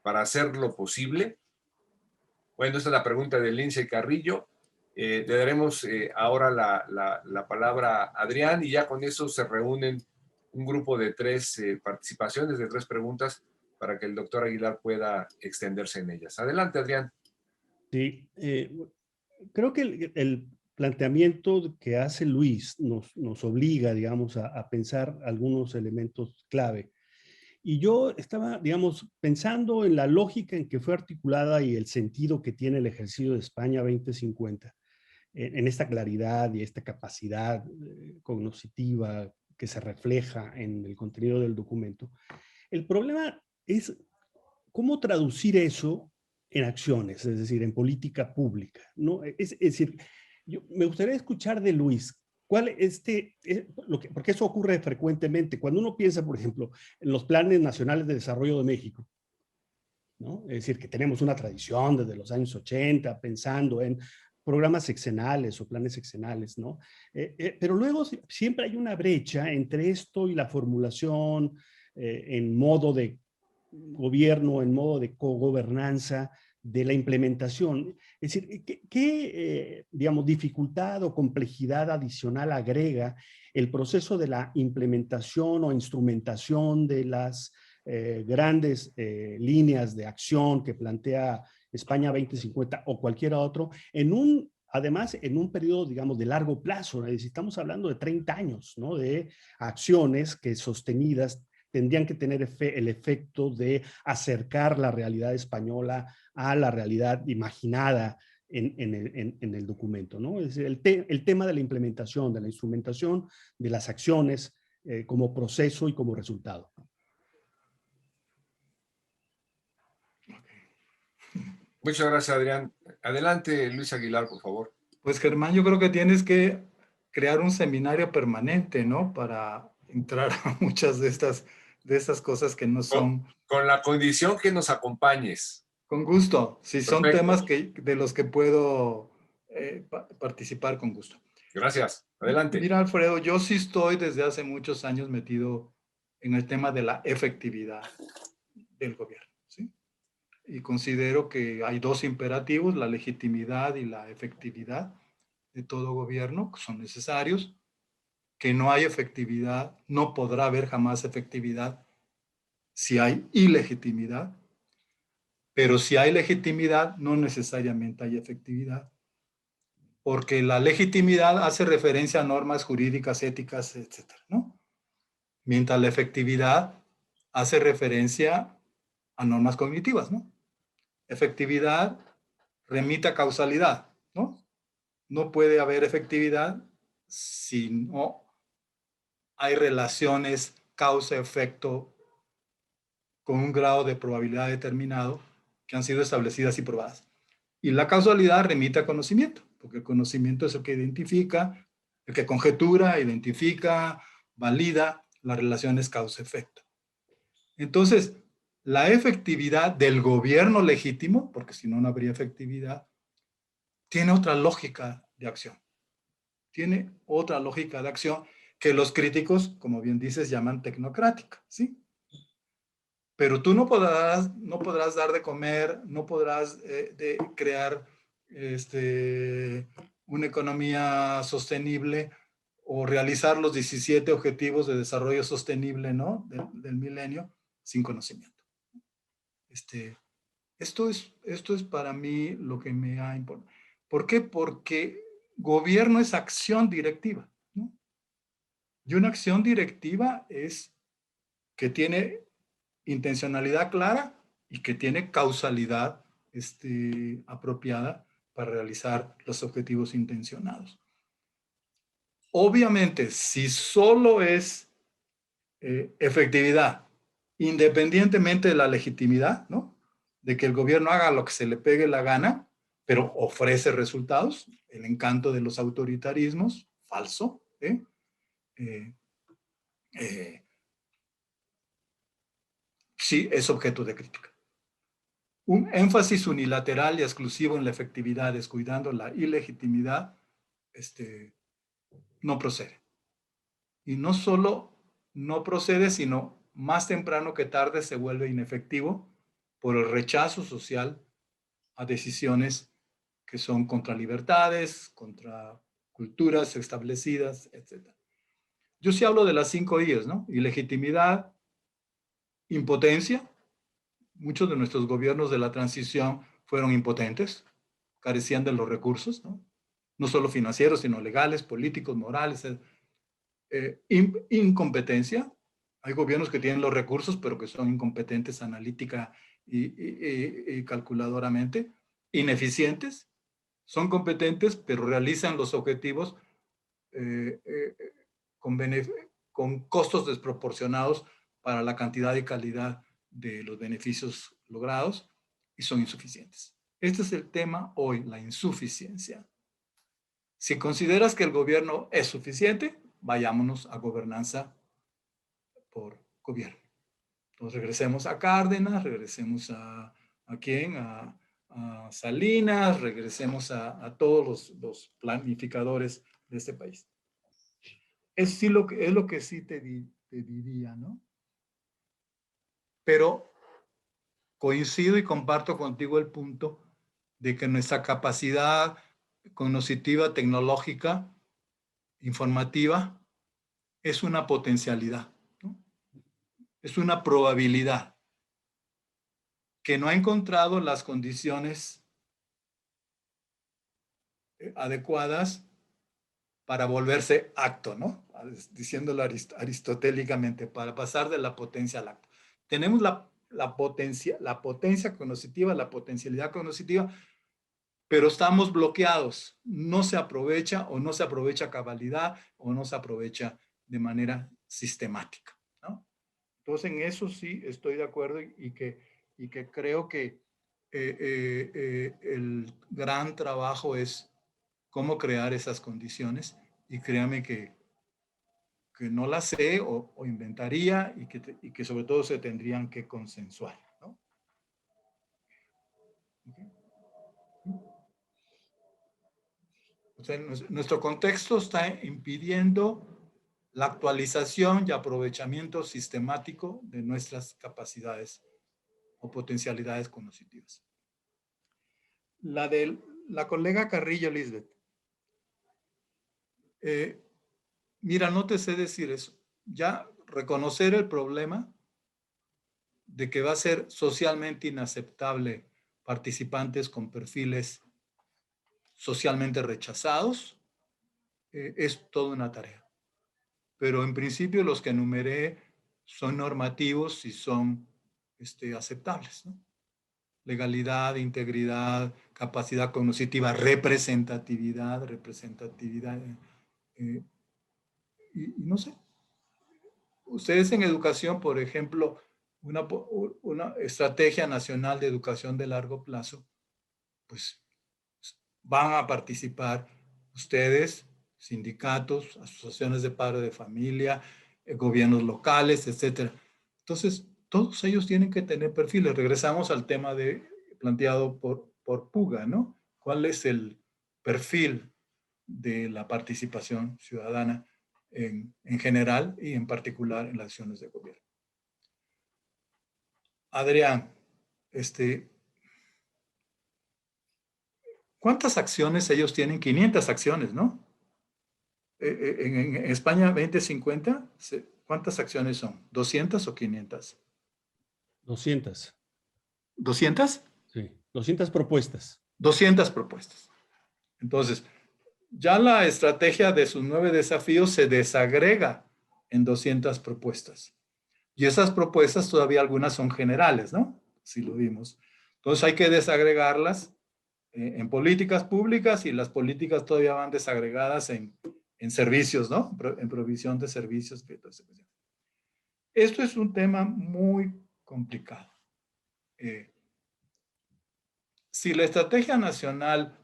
para hacerlo posible? Bueno, esta es la pregunta de Lindsay Carrillo. Le daremos ahora la palabra a Adrián, y ya con eso se reúnen un grupo de 3 participaciones, de 3 preguntas, para que el doctor Aguilar pueda extenderse en ellas. Adelante, Adrián. Sí, creo que el planteamiento que hace Luis nos obliga, digamos, a pensar algunos elementos clave. Y yo estaba, digamos, pensando en la lógica en que fue articulada y el sentido que tiene el ejercicio de España 2050, en esta claridad y esta capacidad cognoscitiva que se refleja en el contenido del documento. El problema es cómo traducir eso en acciones, es decir, en política pública, ¿no? Es decir, me gustaría escuchar de Luis, porque eso ocurre frecuentemente. Cuando uno piensa, por ejemplo, en los planes nacionales de desarrollo de México, ¿no? Es decir, que tenemos una tradición desde los años 80 pensando en programas sexenales o planes sexenales, ¿no? Pero luego siempre hay una brecha entre esto y la formulación en modo de gobierno, en modo de cogobernanza, de la implementación. Es decir, ¿qué digamos, dificultad o complejidad adicional agrega el proceso de la implementación o instrumentación de las grandes líneas de acción que plantea España 2050 o cualquier otro, además en un periodo, digamos, de largo plazo? Estamos hablando de 30 años, ¿no? De acciones que sostenidas tendrían que tener el efecto de acercar la realidad española a la realidad imaginada en el documento, ¿no? Es el tema de la implementación, de la instrumentación, de las acciones como proceso y como resultado. Muchas gracias, Adrián. Adelante, Luis Aguilar, por favor. Pues, Germán, yo creo que tienes que crear un seminario permanente, ¿no? Para entrar a muchas de estas cosas que no son... Con la condición que nos acompañes. Con gusto. Si son Perfecto. temas de los que puedo participar, con gusto. Gracias. Adelante. Mira, Alfredo, yo sí estoy desde hace muchos años metido en el tema de la efectividad del gobierno, ¿sí? Y considero que hay 2 imperativos, la legitimidad y la efectividad de todo gobierno, que son necesarios. Que no hay efectividad, no podrá haber jamás efectividad si hay ilegitimidad, pero si hay legitimidad, no necesariamente hay efectividad, porque la legitimidad hace referencia a normas jurídicas, éticas, etcétera, ¿no? Mientras la efectividad hace referencia a normas cognitivas, ¿no? Efectividad remite a causalidad, ¿no? No puede haber efectividad si no hay relaciones causa-efecto con un grado de probabilidad determinado que han sido establecidas y probadas. Y la causalidad remite a conocimiento, porque el conocimiento es el que identifica, el que conjetura, identifica, valida las relaciones causa-efecto. Entonces, la efectividad del gobierno legítimo, porque si no, no habría efectividad, tiene otra lógica de acción. Tiene otra lógica de acción que los críticos, como bien dices, llaman tecnocrática, ¿sí? Pero tú no podrás dar de comer, no podrás crear una economía sostenible o realizar los 17 objetivos de desarrollo sostenible, ¿no? del milenio sin conocimiento. Esto es para mí lo que me ha importado. ¿Por qué? Porque gobierno es acción directiva, ¿no? Y una acción directiva es que tiene intencionalidad clara y que tiene causalidad apropiada para realizar los objetivos intencionados. Obviamente, si solo es efectividad, independientemente de la legitimidad, ¿no? De que el gobierno haga lo que se le pegue la gana, pero ofrece resultados, el encanto de los autoritarismos, falso, sí es objeto de crítica. Un énfasis unilateral y exclusivo en la efectividad, descuidando la ilegitimidad, no procede. Y no solo no procede, sino más temprano que tarde se vuelve inefectivo por el rechazo social a decisiones que son contra libertades, contra culturas establecidas, etc. yo sí hablo de las 5 I's, ¿no? Ilegitimidad, impotencia. Muchos de nuestros gobiernos de la transición fueron impotentes, carecían de los recursos, ¿no? No solo financieros, sino legales, políticos, morales. Incompetencia. Hay gobiernos que tienen los recursos, pero que son incompetentes analítica y calculadoramente. Ineficientes. Son competentes, pero realizan los objetivos con costos desproporcionados para la cantidad y calidad de los beneficios logrados, y son insuficientes. Este es el tema hoy, la insuficiencia. Si consideras que el gobierno es suficiente, vayámonos a gobernanza por gobierno. Entonces regresemos a Cárdenas, regresemos a quién, a Salinas, regresemos a todos los planificadores de este país. Es lo que sí te diría, ¿no? Pero coincido y comparto contigo el punto de que nuestra capacidad cognitiva, tecnológica, informativa, es una potencialidad, ¿no? Es una probabilidad que no ha encontrado las condiciones adecuadas para volverse acto, ¿no? Diciéndolo aristotélicamente, para pasar de la potencia al acto. Tenemos la potencia cognitiva, la potencialidad cognitiva, pero estamos bloqueados. No se aprovecha o no se aprovecha a cabalidad o no se aprovecha de manera sistemática, ¿no? Entonces, en eso sí estoy de acuerdo y que creo que el gran trabajo es cómo crear esas condiciones, y créame que no las sé o inventaría, y que sobre todo se tendrían que consensuar, ¿no? O sea, nuestro contexto está impidiendo la actualización y aprovechamiento sistemático de nuestras capacidades o potencialidades cognitivas. La colega Carrillo, Lisbeth. Mira, no te sé decir eso. Ya reconocer el problema de que va a ser socialmente inaceptable participantes con perfiles socialmente rechazados, es toda una tarea. Pero en principio los que enumeré son normativos y son aceptables, ¿no? Legalidad, integridad, capacidad cognitiva, representatividad, y no sé. Ustedes en educación, por ejemplo, una estrategia nacional de educación de largo plazo, pues van a participar ustedes, sindicatos, asociaciones de padres de familia, gobiernos locales, etcétera. Entonces, todos ellos tienen que tener perfiles. Regresamos al tema planteado por Puga, ¿no? ¿Cuál es el perfil de la participación ciudadana en general y en particular en las acciones de gobierno? Adrián, ¿cuántas acciones ellos tienen? 500 acciones, ¿no? En España 2050, ¿cuántas acciones son? ¿200 o 500? 200. ¿200? Sí, 200 propuestas. 200 propuestas. Entonces, ya la estrategia de sus 9 desafíos se desagrega en 200 propuestas. Y esas propuestas todavía algunas son generales, ¿no? Si lo vimos. Entonces hay que desagregarlas en políticas públicas, y las políticas todavía van desagregadas en servicios, ¿no? En provisión de servicios. Esto es un tema muy complicado. Si la estrategia nacional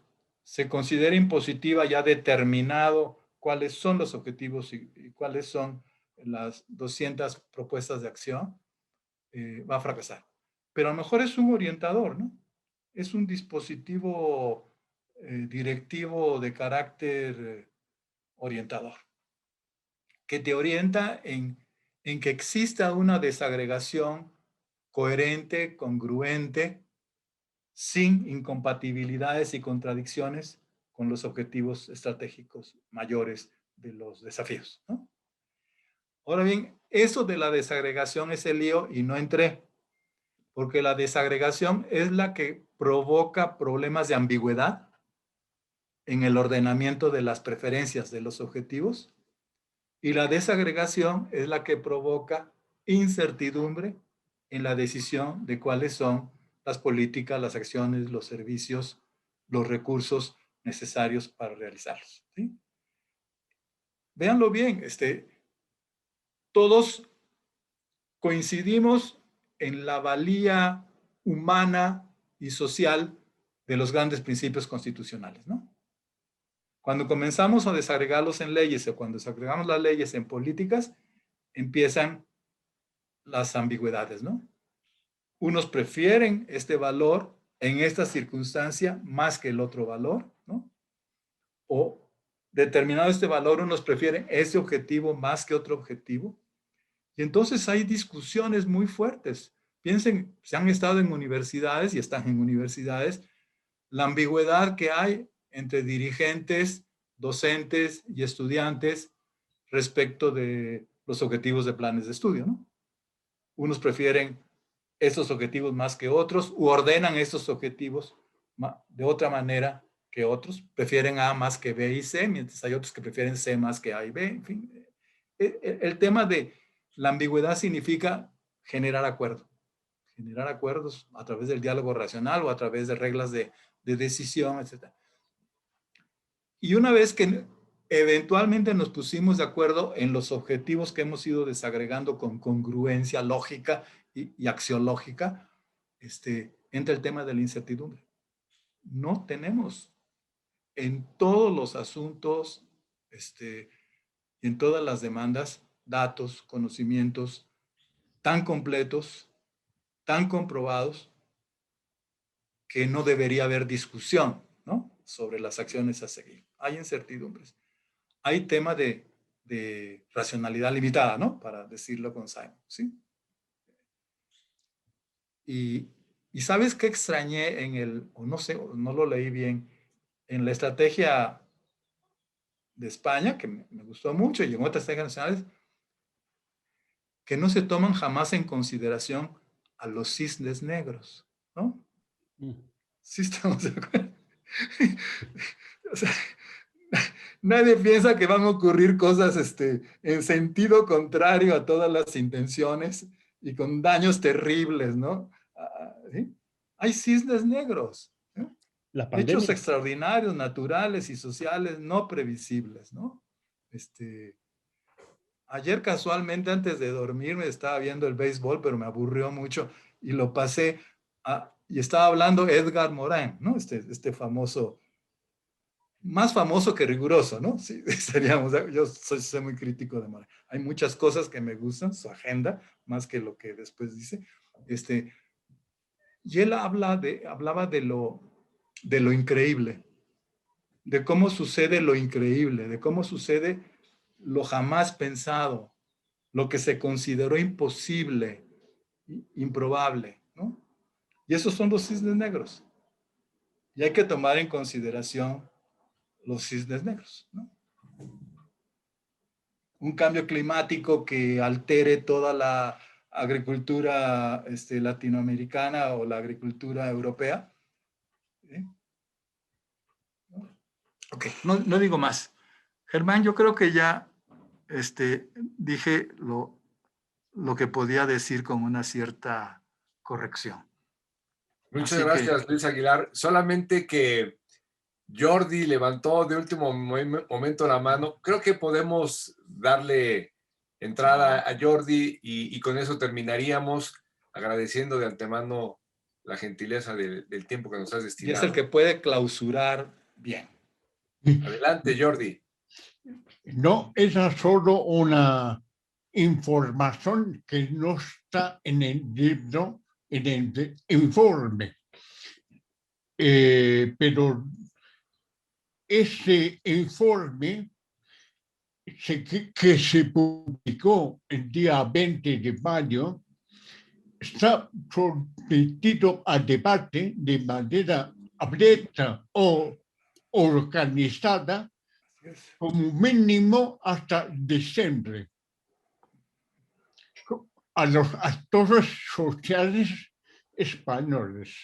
se considera impositiva, ya determinado cuáles son los objetivos y cuáles son las 200 propuestas de acción, va a fracasar. Pero a lo mejor es un orientador, ¿no? Es un dispositivo directivo de carácter orientador, que te orienta en que exista una desagregación coherente, congruente, sin incompatibilidades y contradicciones con los objetivos estratégicos mayores de los desafíos, ¿no? Ahora bien, eso de la desagregación es el lío y no entré, porque la desagregación es la que provoca problemas de ambigüedad en el ordenamiento de las preferencias de los objetivos, y la desagregación es la que provoca incertidumbre en la decisión de cuáles son las políticas, las acciones, los servicios, los recursos necesarios para realizarlos. ¿Sí? Véanlo bien, todos coincidimos en la valía humana y social de los grandes principios constitucionales, ¿no? Cuando comenzamos a desagregarlos en leyes o cuando desagregamos las leyes en políticas, empiezan las ambigüedades, ¿no? Unos prefieren este valor en esta circunstancia más que el otro valor, ¿no? O determinado este valor, unos prefieren ese objetivo más que otro objetivo. Y entonces hay discusiones muy fuertes. Piensen, se han estado en universidades y están en universidades, la ambigüedad que hay entre dirigentes, docentes y estudiantes respecto de los objetivos de planes de estudio, ¿no? Unos prefieren estos objetivos más que otros u ordenan estos objetivos de otra manera que otros. Prefieren A más que B y C, mientras hay otros que prefieren C más que A y B. En fin, el tema de la ambigüedad significa generar acuerdos a través del diálogo racional o a través de reglas de decisión, etc. Y una vez que eventualmente nos pusimos de acuerdo en los objetivos que hemos ido desagregando con congruencia lógica y axiológica, entra el tema de la incertidumbre. No tenemos en todos los asuntos, en todas las demandas, datos, conocimientos tan completos, tan comprobados, que no debería haber discusión, ¿no?, sobre las acciones a seguir. Hay incertidumbres. Hay tema de racionalidad limitada, ¿no?, para decirlo con Simon, ¿sí? Y ¿sabes qué extrañé o no sé, no lo leí bien, en la estrategia de España, que me gustó mucho, y en otras estrategias nacionales, que no se toman jamás en consideración a los cisnes negros, ¿no? Sí estamos de acuerdo. O sea, nadie piensa que van a ocurrir cosas en sentido contrario a todas las intenciones y con daños terribles, ¿no? ¿Sí? Hay cisnes negros, ¿eh? La Hechos pandemia. extraordinarios, naturales y sociales no previsibles, ¿no? Ayer casualmente antes de dormir estaba viendo el béisbol, pero me aburrió mucho y lo pasé y estaba hablando Edgar Morin, ¿no? Este famoso, más famoso que riguroso, ¿no? Sí, yo soy muy crítico de Morin. Hay muchas cosas que me gustan, su agenda, más que lo que después dice. Y él hablaba de lo increíble, de cómo sucede lo increíble, de cómo sucede lo jamás pensado, lo que se consideró imposible, improbable, ¿no? Y esos son los cisnes negros. Y hay que tomar en consideración los cisnes negros, ¿no? Un cambio climático que altere toda la agricultura latinoamericana o la agricultura europea. ¿Sí? Ok, no digo más. Germán, yo creo que ya dije lo que podía decir con una cierta corrección. Muchas Así gracias, que, Luis Aguilar. Solamente que Jordi levantó de último momento la mano. Creo que podemos darle entrada a Jordi y con eso terminaríamos, agradeciendo de antemano la gentileza del tiempo que nos has y es destinado. el que puede clausurar bien. Adelante, Jordi. No, esa es solo una información que no está en el libro, en el informe. Pero ese informe que se publicó el día 20 de mayo está sometido a debate de manera abierta o organizada como mínimo hasta diciembre. a los actores sociales españoles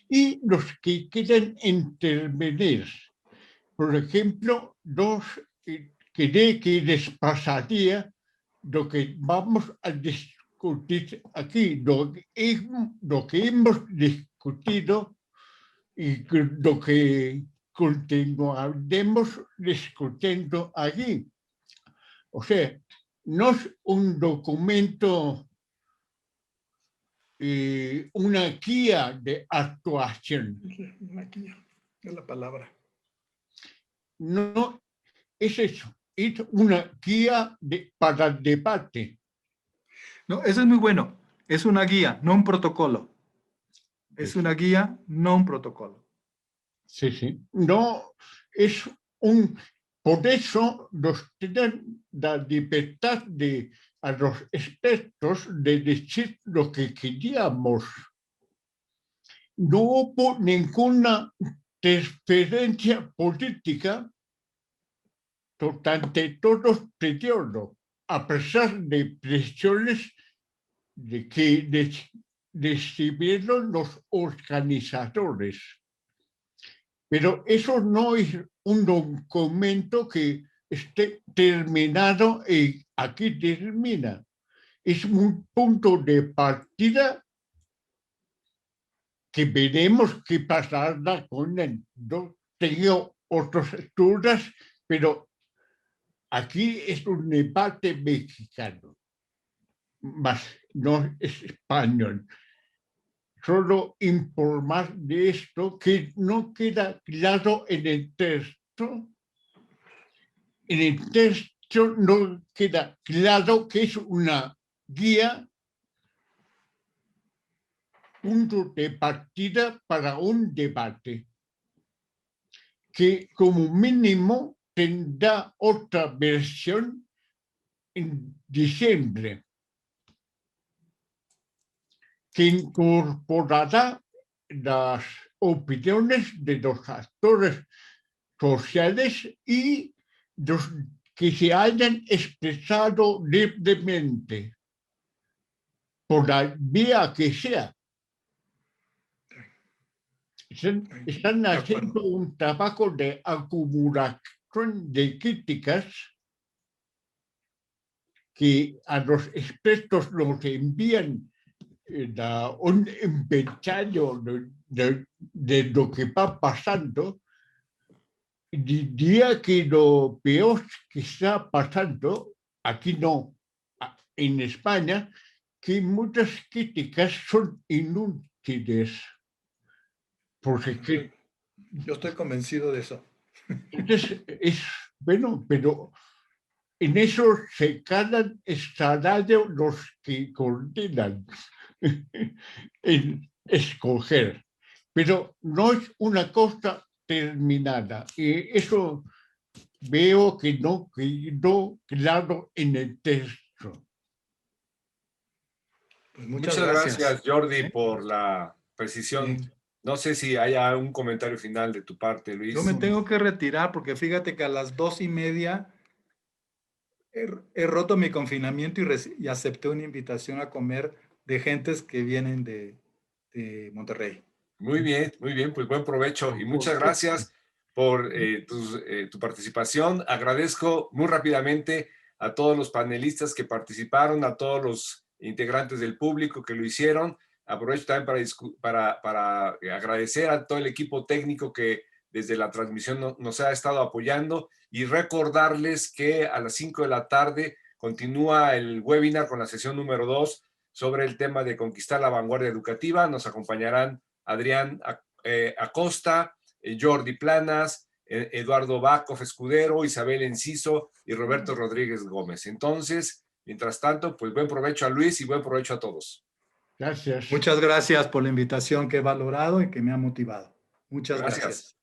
y los que quieren intervenir. Por ejemplo, creo que les pasaría lo que vamos a discutir aquí, lo que hemos discutido y lo que continuaremos discutiendo aquí. O sea, no es un documento, una guía de actuación. Una guía, es la palabra. No es eso, es una guía para el debate. No, eso es muy bueno. Es una guía, no un protocolo. Es una guía, no un protocolo. Sí, sí. No, es un... Por eso nos tienen la libertad a los expertos de decir lo que queríamos. No hubo ninguna interferencia política durante todo el periodo, a pesar de presiones que recibieron los organizadores. Pero eso no es un documento que esté terminado y aquí termina. Es un punto de partida que veremos qué pasará con él. Yo tengo otras dudas, pero aquí es un debate mexicano, más no es español. Solo informar de esto que no queda claro en el texto. En el texto no queda claro que es una guía, punto de partida para un debate, que como mínimo tendrá otra versión en diciembre, que incorporará las opiniones de los actores sociales y los que se hayan expresado libremente, por la vía que sea. Están haciendo un trabajo de acumulación de críticas que a los expertos nos envían un inventario de lo que va pasando. Diría que lo peor que está pasando, aquí no, en España, que muchas críticas son inútiles. Porque yo estoy convencido de eso. Entonces, es bueno, pero en eso se ganan el salario los que coordinan en escoger. Pero no es una cosa terminada. Y eso veo que no quedó claro en el texto. Pues Muchas gracias, Jordi, por la precisión. Sí. No sé si hay un comentario final de tu parte, Luis. Yo me tengo que retirar porque fíjate que a las 2:30 he roto mi confinamiento y acepté una invitación a comer de gentes que vienen de Monterrey. Muy bien, pues buen provecho y muchas gracias por tu participación. Agradezco muy rápidamente a todos los panelistas que participaron, a todos los integrantes del público que lo hicieron. Aprovecho también para agradecer a todo el equipo técnico que desde la transmisión nos ha estado apoyando y recordarles que a las 5 de la tarde continúa el webinar con la sesión número 2 sobre el tema de conquistar la vanguardia educativa. Nos acompañarán Adrián Acosta, Jordi Planas, Eduardo Bacov Escudero, Isabel Enciso y Roberto Rodríguez Gómez. Entonces, mientras tanto, pues buen provecho a Luis y buen provecho a todos. Gracias. Muchas gracias por la invitación que he valorado y que me ha motivado. Muchas gracias.